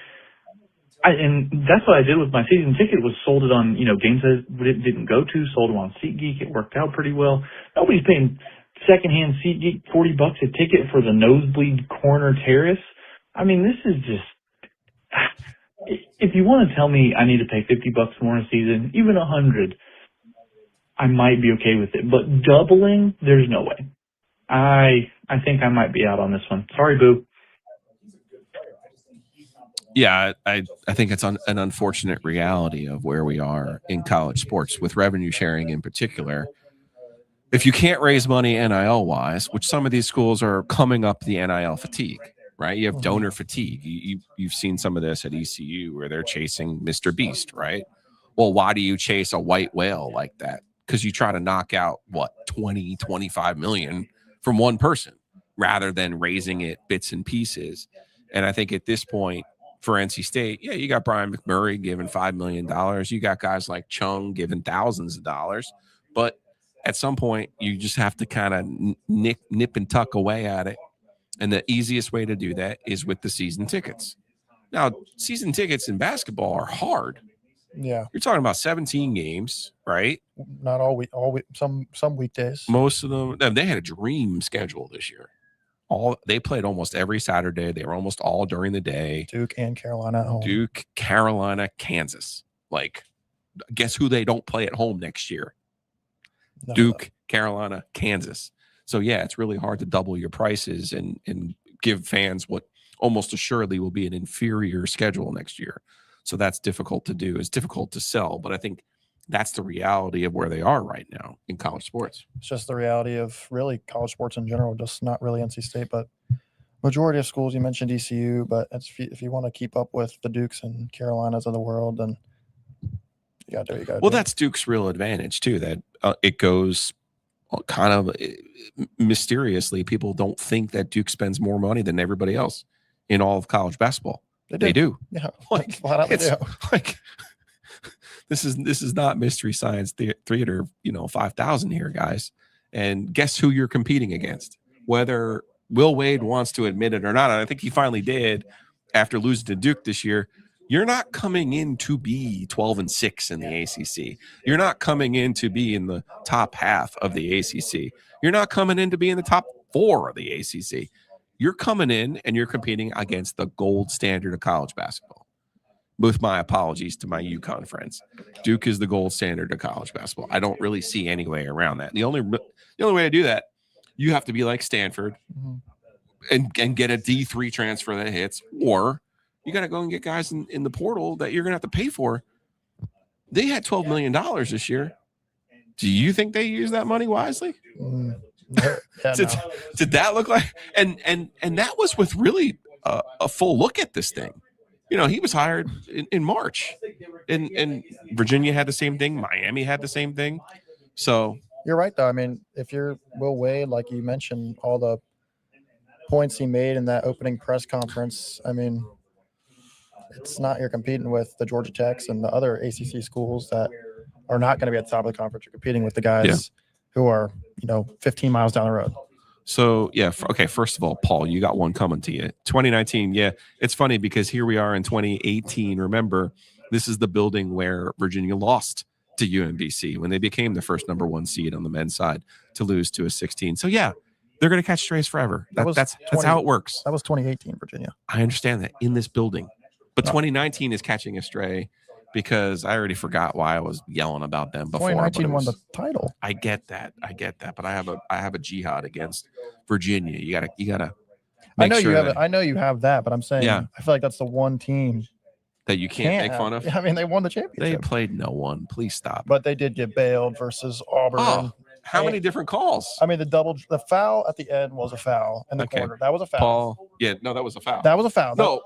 And that's what I did with my season ticket, was sold it on, games that it didn't go to, sold them on SeatGeek. It worked out pretty well. Nobody's paying secondhand SeatGeek $40 a ticket for the nosebleed corner terrace. I mean, this is just, if you want to tell me I need to pay $50 more a season, even $100, I might be okay with it. But doubling, there's no way. I think I might be out on this one. Sorry, Boo. Yeah, I think it's an unfortunate reality of where we are in college sports with revenue sharing in particular. If you can't raise money NIL wise, which some of these schools are coming up the NIL fatigue, right? You have donor fatigue. You've seen some of this at ECU where they're chasing Mr. Beast, right? Well, why do you chase a white whale like that? Because you try to knock out 20-25 million from one person rather than raising it bits and pieces. And I think at this point, for NC State, yeah, you got Brian McMurray giving $5 million. You got guys like Chung giving thousands of dollars. But at some point, you just have to kind of nip and tuck away at it. And the easiest way to do that is with the season tickets. Now, season tickets in basketball are hard. Yeah. You're talking about 17 games, right? Not all week, some weekdays. Most of them, they had a dream schedule this year. They played almost every Saturday. They were almost all during the day. Duke and Carolina at home. Duke, Carolina, Kansas. Like, guess who they don't play at home next year? No, Duke, Carolina, Kansas. So, yeah, it's really hard to double your prices and give fans what almost assuredly will be an inferior schedule next year. So that's difficult to do. It's difficult to sell. But I think that's the reality of where they are right now in college sports. It's just the reality of really college sports in general, just not really NC State, but majority of schools. You mentioned ECU, but if you want to keep up with the Dukes and Carolinas of the world, then you got to do what you got to do. Well, that's Duke's real advantage, too, that it goes kind of mysteriously. People don't think that Duke spends more money than everybody else in all of college basketball. They do. Yeah. Like, this is not Mystery Science Theater, 5,000 here, guys. And guess who you're competing against? Whether Will Wade wants to admit it or not, and I think he finally did after losing to Duke this year. You're not coming in to be 12-6 in the ACC. You're not coming in to be in the top half of the ACC. You're not coming in to be in the top 4 of the ACC. You're coming in and you're competing against the gold standard of college basketball. With my apologies to my UConn friends, Duke is the gold standard of college basketball. I don't really see any way around that. The only way to do that, you have to be like Stanford and get a D3 transfer that hits, or you got to go and get guys in the portal that you're going to have to pay for. They had $12 million this year. Do you think they used that money wisely? Yeah, did that look like? And that was with really a full look at this thing. He was hired in March, and Virginia had the same thing. Miami had the same thing. So you're right, though. I mean, if you're Will Wade, like you mentioned, all the points he made in that opening press conference, I mean, it's not you're competing with the Georgia Techs and the other ACC schools that are not going to be at the top of the conference. You're competing with the guys who are, 15 miles down the road. So, yeah, okay, first of all, Paul, you got one coming to you. 2019, yeah, it's funny because here we are in 2018. Remember, this is the building where Virginia lost to UMBC when they became the first number 1 seed on the men's side to lose to a 16. So, yeah, they're going to catch strays forever. That's how it works. That was 2018, Virginia. I understand that in this building. But 2019 is catching a stray because I already forgot why I was yelling about them before. 2019 won the title. I get that. But I have a jihad against Virginia. You gotta. I know you have it. I know you have that, but I'm saying Yeah. I feel like that's the one team that you can't make fun of. I mean, they won the championship. They played no one. Please stop. But they did get bailed versus Auburn. Oh, how many different calls? I mean, the foul at the end was a foul in the corner. That was a foul. Paul. Yeah, no, that was a foul. That was a foul. No,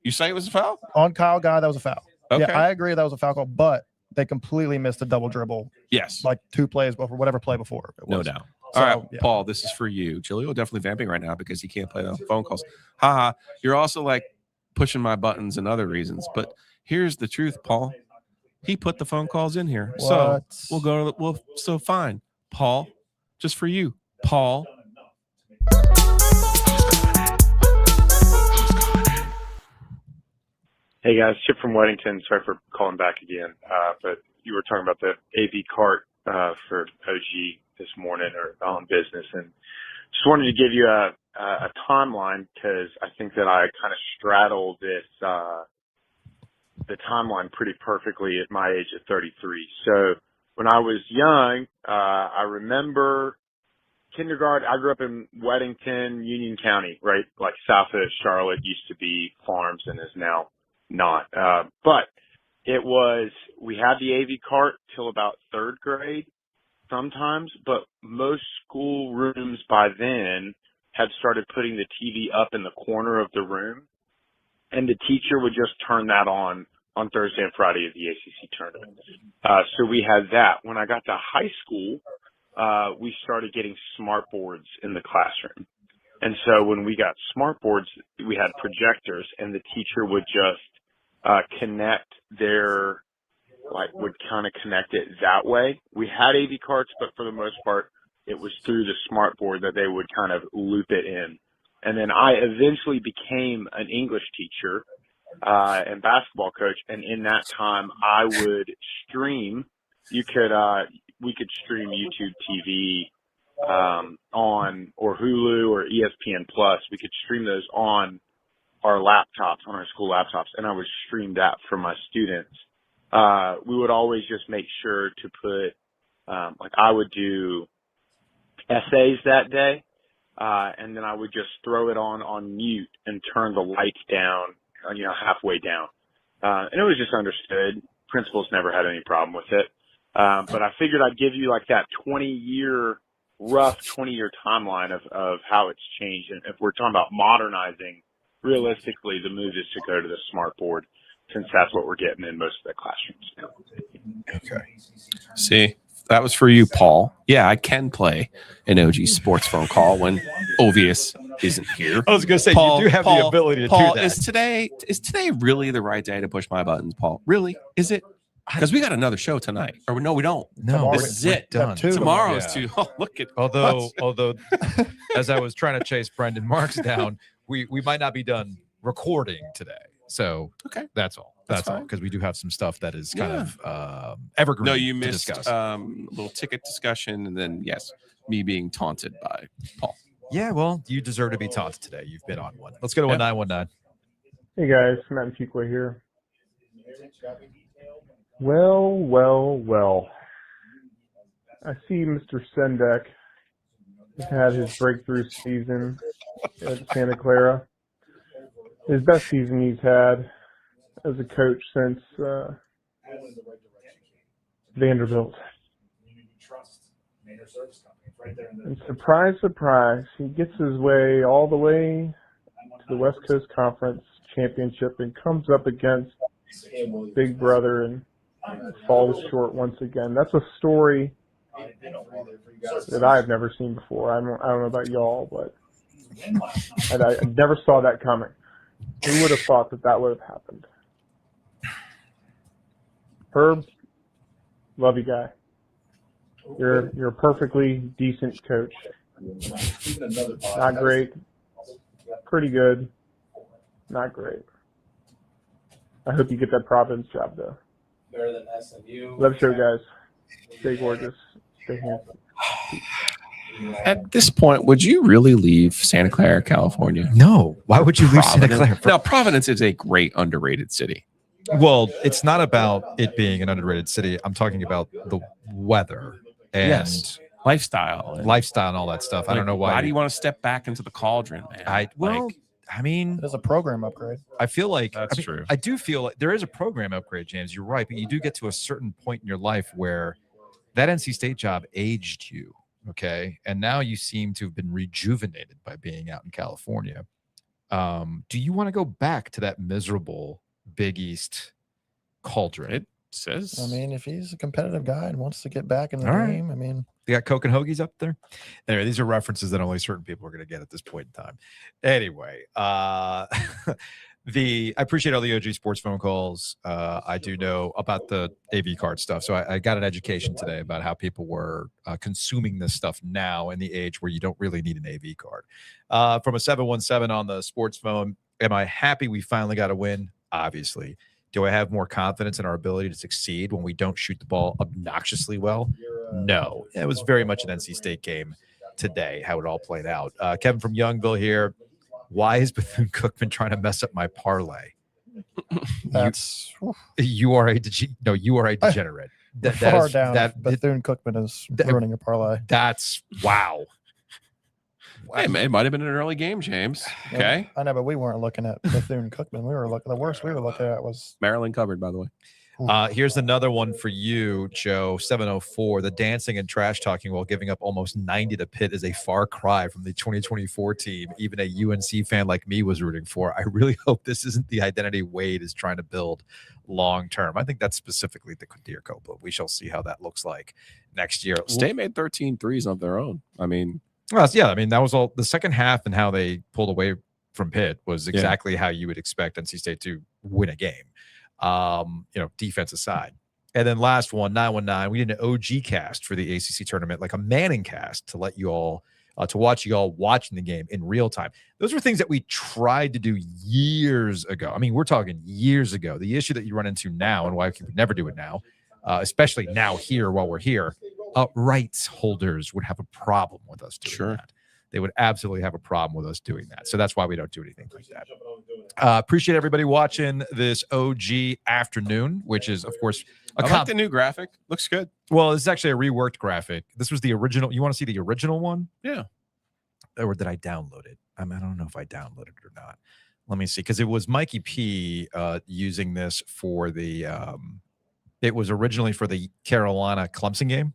you say it was a foul? On Kyle Guy, that was a foul. Okay. Yeah, I agree that was a foul call, but they completely missed the double dribble. Yes. Like 2 plays before, whatever play before. It was. No doubt. So, all right, yeah. Paul, this is for you. Giglio definitely vamping right now because he can't play the phone calls. Haha. You're also like pushing my buttons and other reasons. But here's the truth, Paul. He put the phone calls in here. What? So so fine. Paul, just for you. Paul. Hey guys, Chip from Weddington. Sorry for calling back again. But you were talking about the AV cart for OG this morning or on business, and just wanted to give you a timeline because I think that I kind of straddled this the timeline pretty perfectly at my age of 33. So when I was young, I remember kindergarten. I grew up in Weddington, Union County, right? Like south of Charlotte used to be farms and is now not. But we had the AV cart till about 3rd grade sometimes, but most school rooms by then had started putting the TV up in the corner of the room, and the teacher would just turn that on Thursday and Friday of the ACC tournament. So we had that. When I got to high school, we started getting smart boards in the classroom. And so when we got smart boards, we had projectors, and the teacher would just connect would kind of connect it that way. We had AV carts, but for the most part, it was through the smart board that they would kind of loop it in. And then I eventually became an English teacher and basketball coach. And in that time, I would stream. We could stream YouTube TV on or Hulu or ESPN Plus. We could stream those on our laptops, on our school laptops, and I would stream that for my students. We would always just make sure to put, I would do essays that day, and then I would just throw it on mute and turn the lights down, halfway down. And it was just understood. Principals never had any problem with it. But I figured I'd give you like that 20-year timeline of how it's changed. And if we're talking about modernizing, realistically, the move is to go to the smart board, since that's what we're getting in most of the classrooms now. Okay. See, that was for you, Paul. Yeah, I can play an OG sports phone call when Ovies isn't here. I was going to say, you do have the ability to do that. Is today really the right day to push my buttons, Paul? Really? Is it? Because we got another show tonight. Or no, we don't. No, this is it. Done. Tomorrow is too. Oh, look at. Although, as I was trying to chase Brendan Marks down, we might not be done recording today. So okay, that's all. That's all, because we do have some stuff that is kind of evergreen. No, you missed discuss. a little ticket discussion, and then me being taunted by Paul. Yeah, well, you deserve to be taunted today. You've been on one. Let's go to 1919. Hey guys, Matt and Fuqua here. Well. I see Mr. Sendek has had his breakthrough season at Santa Clara. His best season he's had as a coach since Vanderbilt. And surprise, he gets his way all the way to the West Coast Conference Championship and comes up against Big Brother and falls short once again. That's a story that I've never seen before. I don't know about y'all, but I never saw that coming. Who would have thought that would have happened? Herb, love you, guy. You're a perfectly decent coach. Not great. Pretty good. Not great. I hope you get that Providence job, though. Better than SMU. Love the show, guys. Stay gorgeous. Stay handsome. At this point, would you really leave Santa Clara, California? No. Why would you leave Santa Clara? Now, Providence is a great underrated city. Well, it's not about it being an underrated city. I'm talking about the weather and lifestyle and all that stuff. I don't know why. Why do you want to step back into the cauldron, man? I mean, there's a program upgrade. I feel like that's true. I do feel like there is a program upgrade, James. You're right, but you do get to a certain point in your life where that NC State job aged you, okay? And now you seem to have been rejuvenated by being out in California. Do you want to go back to that miserable Big East cauldron? It says. I mean, if he's a competitive guy and wants to get back in the All right. game, I mean, they got Coke and Hoagies up there. Anyway, these are references that only certain people are going to get at this point in time. Anyway, I appreciate all the OG sports phone calls. I do know about the AV card stuff. So I got an education today about how people were consuming this stuff now in the age where you don't really need an AV card. From a 717 on the sports phone, am I happy we finally got a win? Obviously. Do I have more confidence in our ability to succeed when we don't shoot the ball obnoxiously well? No. It was very much an NC State game today, how it all played out. Kevin from Youngville here. Why is Bethune-Cookman trying to mess up my parlay? that's You are a degenerate. far down. Bethune-Cookman is ruining a parlay. That's wow. Hey, it might have been an early game, James. Okay. I know, but we weren't looking at Bethune-Cookman. We were looking. The worst we were looking at was Maryland covered, by the way. Here's another one for you, Joe. 704. The dancing and trash talking while giving up almost 90 to Pitt is a far cry from the 2024 team even a UNC fan like me was rooting for. I really hope this isn't the identity Wade is trying to build long term. I think that's specifically the Dear Copeland. We shall see how that looks like next year. State made 13 threes of their own. I mean, well, yeah, I mean, that was all the second half, and how they pulled away from Pitt was exactly how you would expect NC State to win a game. Defense aside. And then last one, 919, we did an OG cast for the ACC tournament, like a Manning cast to let you all to watch you all watching the game in real time. Those were things that we tried to do years ago. I mean, we're talking years ago. The issue that you run into now, and why we would never do it now, especially now here while we're here, rights holders would have a problem with us doing that. They would absolutely have a problem with us doing that. So that's why we don't do anything like that. Appreciate everybody watching this OG afternoon, which is, of course, I like the new graphic. Looks good. Well, this is actually a reworked graphic. This was the original. You want to see the original one? Yeah. Or did I download it? I don't know if I downloaded it or not. Let me see. Because it was Mikey P using this for the it was originally for the Carolina Clemson game.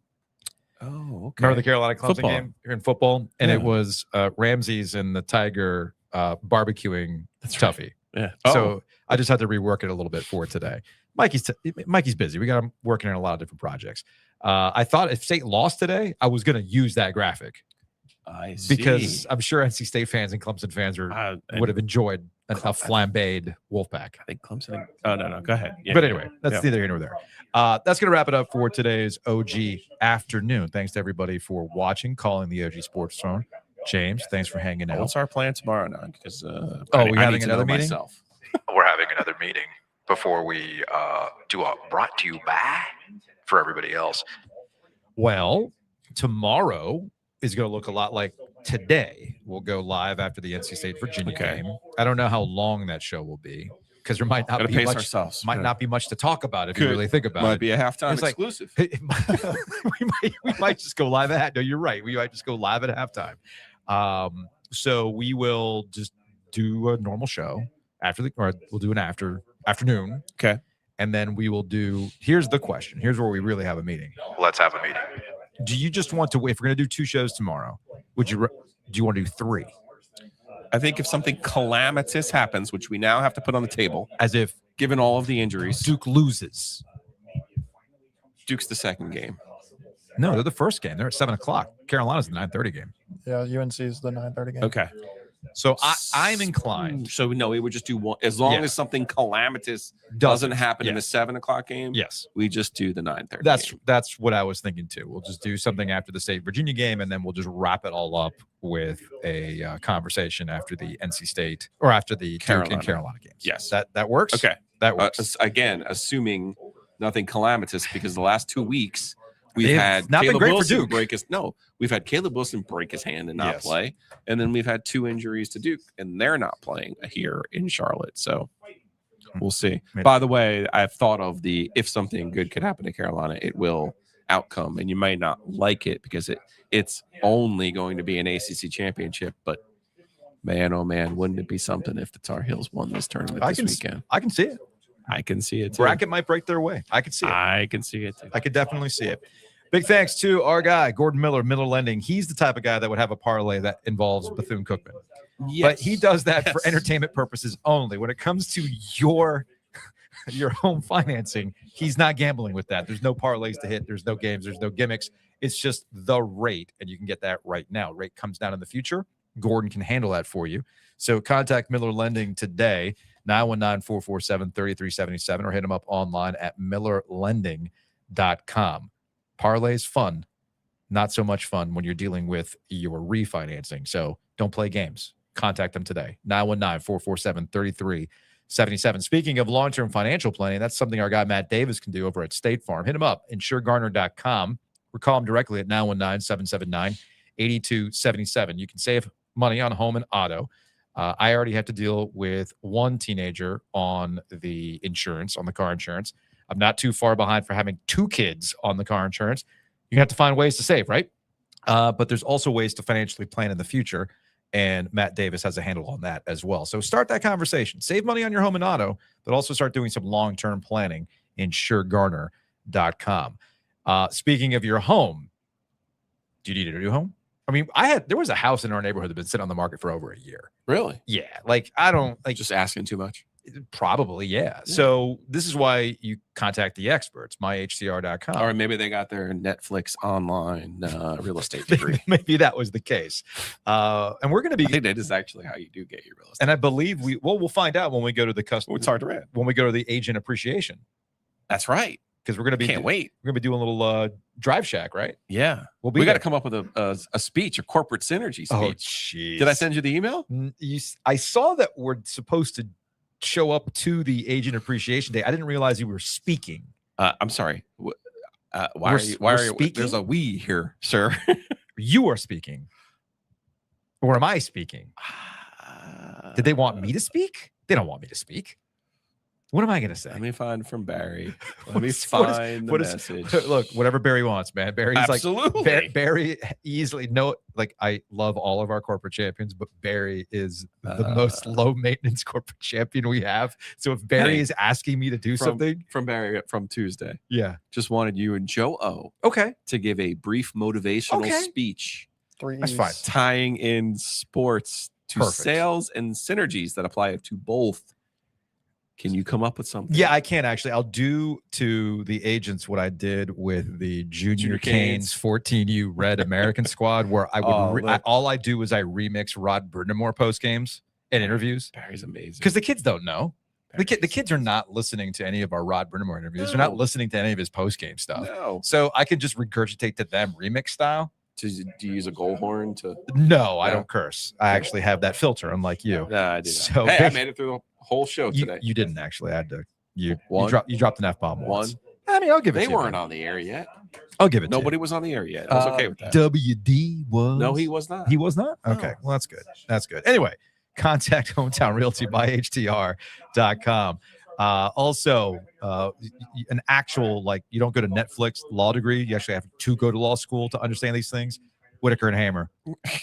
Oh, okay. Remember the Carolina Clemson game here in football? And it was Ramses and the Tiger barbecuing Tuffy. Yeah. So I just had to rework it a little bit for today. Mikey's busy. We got him working on a lot of different projects. I thought if State lost today, I was going to use that graphic. I see. Because I'm sure NC State fans and Clemson fans would have enjoyed a flambéed Wolfpack. I think Clemson. Oh, no. Go ahead. But anyway, that's neither here nor there. That's going to wrap it up for today's OG afternoon. Thanks to everybody for watching, calling the OG Sports Phone. James, thanks for hanging out. What's our plan tomorrow night? Because we're having another meeting? Myself. We're having another meeting before we do a brought to you by for everybody else. Well, tomorrow is going to look a lot like today. We'll go live after the NC State Virginia game. I don't know how long that show will be because there might not be much. Not be much to talk about if you really think about it. Might be a halftime exclusive. we might just go live at. No, you're right. We might just go live at halftime. So we will just do a normal show we'll do an afternoon. Okay. And then we will do. Here's the question. Here's where we really have a meeting. Let's have a meeting. Do you just want to, if we're going to do 2 shows tomorrow, do you want to do 3? I think if something calamitous happens, which we now have to put on the table, as if given all of the injuries, Duke loses. Duke's the second game. No, they're the first game. They're at 7:00. Carolina's the 9:30 game. Yeah, UNC is the 9:30 game. Okay. So I'm inclined. So no, we would just do one as long as something calamitous doesn't happen in the 7:00 game. Yes, we just do the 9:30. That's what I was thinking too. We'll just do something after the State Virginia game, and then we'll just wrap it all up with a conversation after the NC State or after the Duke and Carolina games. Yes, that works. Okay, that works. Again, assuming nothing calamitous, because the last 2 weeks We've had not been Caleb great Wilson for Duke. we've had Caleb Wilson break his hand and not Yes. play. And then we've had 2 injuries to Duke, and they're not playing here in Charlotte. So we'll see. By the way, I've thought of if something good could happen to Carolina, it will outcome. And you might not like it because it's only going to be an ACC championship. But man, oh man, wouldn't it be something if the Tar Heels won this tournament this weekend? I can see it. I can see it too. Bracket might break their way. I could see it. I can see it too. I could definitely see it. Big thanks to our guy, Gordon Miller Lending. He's the type of guy that would have a parlay that involves Bethune-Cookman. Yes. But he does that for entertainment purposes only. When it comes to your home financing, he's not gambling with that. There's no parlays to hit. There's no games. There's no gimmicks. It's just the rate, and you can get that right now. Rate comes down in the future. Gordon can handle that for you. So contact Miller Lending today, 919-447-3377, or hit him up online at millerlending.com. Parlays fun, not so much fun when you're dealing with your refinancing. So don't play games. Contact them today, 919-447-3377. Speaking of long-term financial planning, that's something our guy Matt Davis can do over at State Farm. Hit him up, insuregarner.com, or call him directly at 919-779-8277. You can save money on home and auto. I already have to deal with one teenager on the insurance, on the car insurance. I'm not too far behind for having 2 kids on the car insurance. You have to find ways to save, right? But there's also ways to financially plan in the future, and Matt Davis has a handle on that as well. So start that conversation. Save money on your home and auto, but also start doing some long-term planning. InsureGarner.com. Speaking of your home, do you need a new home? I mean, there was a house in our neighborhood that had been sitting on the market for over a year. Really? Yeah. Like, I don't like just asking too much. Probably, yeah. So this is why you contact the experts, myhtr.com. Or maybe they got their Netflix online real estate degree. Maybe that was the case. And we're going to be. I think that is actually how you do get your real estate. And I believe we'll find out when we go to the customer. It's hard to read. When we go to the agent appreciation. That's right. Because we're going to be. Can't wait. We're going to be doing a little Drive Shack, right? Yeah. We got to come up with a speech, a corporate synergy speech. Oh, jeez. Did I send you the email? I saw that we're supposed to show up to the agent appreciation day. I didn't realize you were speaking. I'm sorry. Why are you speaking? There's a we here, sir. You are speaking. Or am I speaking? Did they want me to speak? They don't want me to speak. What am I going to say? Let me find from Barry. Let me find the message. Look, whatever Barry wants, man. Barry's absolutely like Barry easily. No, like I love all of our corporate champions, but Barry is the most low maintenance corporate champion we have. So if Barry is asking me to do something from Barry from Tuesday, yeah, just wanted you and Joe O. To give a brief motivational speech. That's fine. Tying in sports to sales and synergies that apply to both. Can you come up with something? Yeah, I can actually. I'll do to the agents what I did with the Junior Canes 14U Red American squad, where I would all I do is I remix Rod Brindamore post games and interviews. Barry's amazing because the kids don't know. The kids are not listening to any of our Rod Brindamore interviews. They're not listening to any of his post game stuff. No. So I could just regurgitate to them remix style. Do you use a goal horn to? No, I don't curse. I actually have that filter, unlike you. Nah, I did. So hey, I made it through the whole show today. You didn't actually. I had to. You dropped an F-bomb once. One. I mean, I'll give it. They to you, weren't man. on the air yet. I'll give it. Nobody was on the air yet. I was okay with that. WD was. No, he was not. He was not. Okay, well that's good. That's good. Anyway, contact Hometown Realty by HTR.com. Also, an actual you don't go to Netflix law degree. You actually have to go to law school to understand these things. Whitaker and Hamer,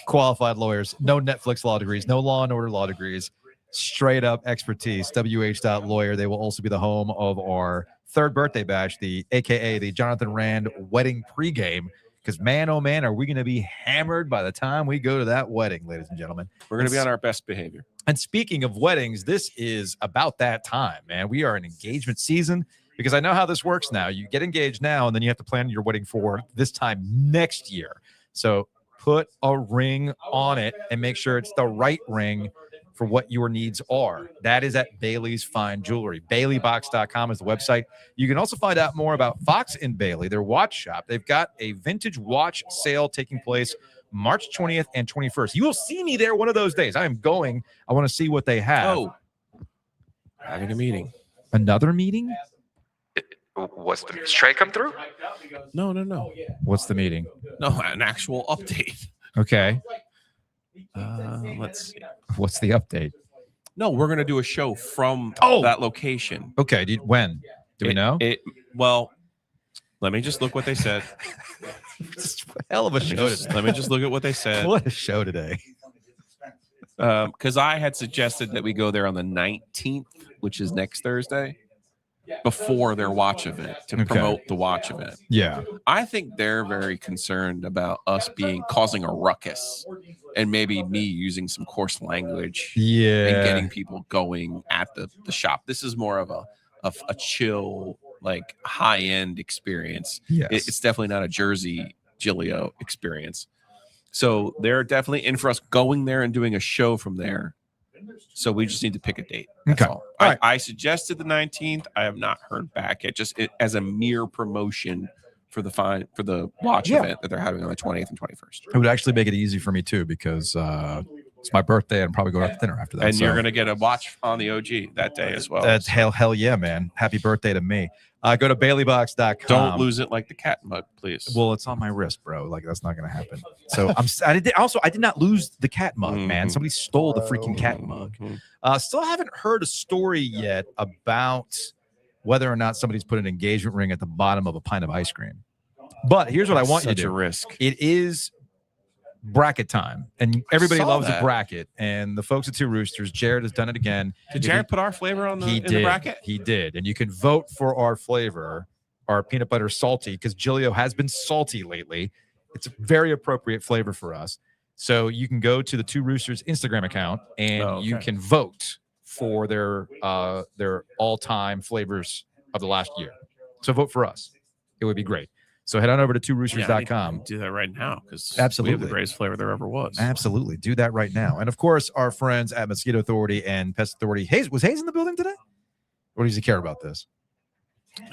qualified lawyers, no Netflix law degrees, no Law and Order law degrees, straight up expertise. WH.lawyer. They will also be the home of our 3rd birthday bash, AKA the Jonathan Rand wedding pregame. Because man, oh man, are we going to be hammered by the time we go to that wedding, ladies and gentlemen? We're going to be on our best behavior. And speaking of weddings, this is about that time, man. We are in engagement season because I know how this works now. You get engaged now, and then you have to plan your wedding for this time next year. So put a ring on it and make sure it's the right ring for what your needs are. That is at Bailey's Fine Jewelry. BaileyBox.com is the website. You can also find out more about Fox and Bailey, their watch shop. They've got a vintage watch sale taking place March 20th and 21st. You will see me there one of those days. I am going. I want to see what they have. Oh, having a meeting. Another meeting? What's the Trey come through? No. What's the meeting? No, an actual update. Okay. Let's see. What's the update? No, we're gonna do a show from that location. Okay. When? Do we know? Well, let me just look what they said. Hell of a show. Let me just look at what they said. What a show today. Because I had suggested that we go there on the 19th, which is next Thursday, before their watch event to promote the watch event. Yeah. I think they're very concerned about us causing a ruckus and maybe me using some coarse language and getting people going at the shop. This is more of a chill, like high-end experience. Yes. It's definitely not a Jersey Giglio experience. So they're definitely in for us going there and doing a show from there. So we just need to pick a date. That's all. I suggested the 19th. I have not heard back yet. Just as a mere promotion for the watch event that they're having on the 20th and 21st. It would actually make it easy for me too because it's my birthday and probably go out to dinner after that. And you're going to get a watch on the OG that day as well. That's hell yeah, man. Happy birthday to me. Go to BaileyBox.com. Don't lose it like the cat mug, please. Well, it's on my wrist, bro. Like that's not going to happen. So I did not lose the cat mug, man. Somebody stole the freaking cat mug. Still haven't heard a story yet about whether or not somebody's put an engagement ring at the bottom of a pint of ice cream. But here's what I want you to do. Such a risk. It is bracket time, and everybody loves that. a bracket. And the folks at Two Roosters, Jared has done it again. Did Jared put our flavor on in the bracket? He did, and you can vote for our flavor, our peanut butter salty, because Giglio has been salty lately. It's a very appropriate flavor for us. So you can go to the Two Roosters Instagram account, and you can vote for their all-time flavors of the last year. So vote for us. It would be great. So head on over to tworoosters.com. Do that right now because absolutely we have the greatest flavor there ever was. Absolutely. Do that right now. And of course, our friends at Mosquito Authority and Pest Authority. Was Hayes in the building today? Or does he care about this?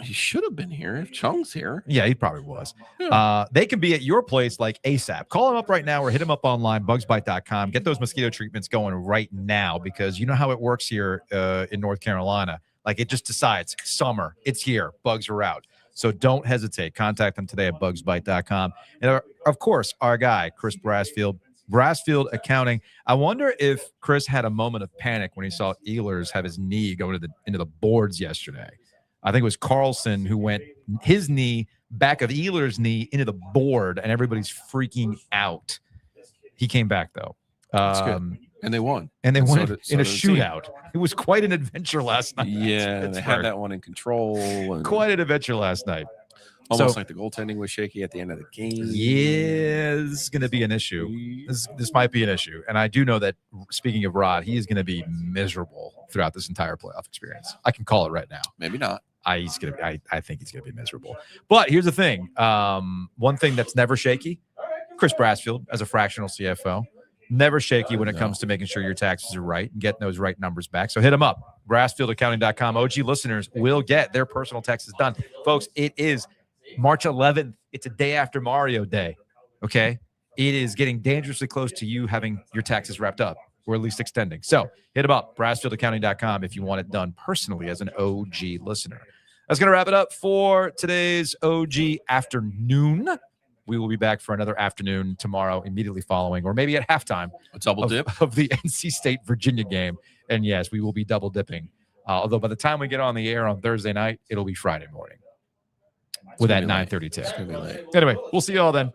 He should have been here if Chung's here. Yeah, he probably was. Yeah. They can be at your place like ASAP. Call them up right now or hit them up online, bugsbite.com. Get those mosquito treatments going right now because you know how it works here in North Carolina. Like it just decides summer, it's here, bugs are out. So don't hesitate. Contact them today at bugsbite.com. And of course, our guy, Chris Brassfield, Brassfield Accounting. I wonder if Chris had a moment of panic when he saw Ehlers have his knee go into the boards yesterday. I think it was Carlson who went his knee back of Ehlers' knee into the board, and everybody's freaking out. He came back, though. That's good. And they won. And they won in a shootout. It was quite an adventure last night. Yeah, they had that one in control. And quite an adventure last night. Almost like the goaltending was shaky at the end of the game. Yeah, this is going to be an issue. This might be an issue. And I do know that, speaking of Rod, he is going to be miserable throughout this entire playoff experience. I can call it right now. Maybe not. I think he's going to be miserable. But here's the thing. One thing that's never shaky, Chris Brassfield as a fractional CFO. Never shaky when it comes to making sure your taxes are right and getting those right numbers back. So hit them up. BrassfieldAccounting.com. OG listeners will get their personal taxes done. Folks, it is March 11th. It's a day after Mario Day. Okay? It is getting dangerously close to you having your taxes wrapped up or at least extending. So hit them up. BrassfieldAccounting.com if you want it done personally as an OG listener. That's going to wrap it up for today's OG afternoon. We will be back for another afternoon tomorrow, immediately following, or maybe at halftime. A double dip of the NC State Virginia game. And yes, we will be double dipping. Although by the time we get on the air on Thursday night, it'll be Friday morning with that 9:30 tip. It's going to be late. Anyway, we'll see you all then.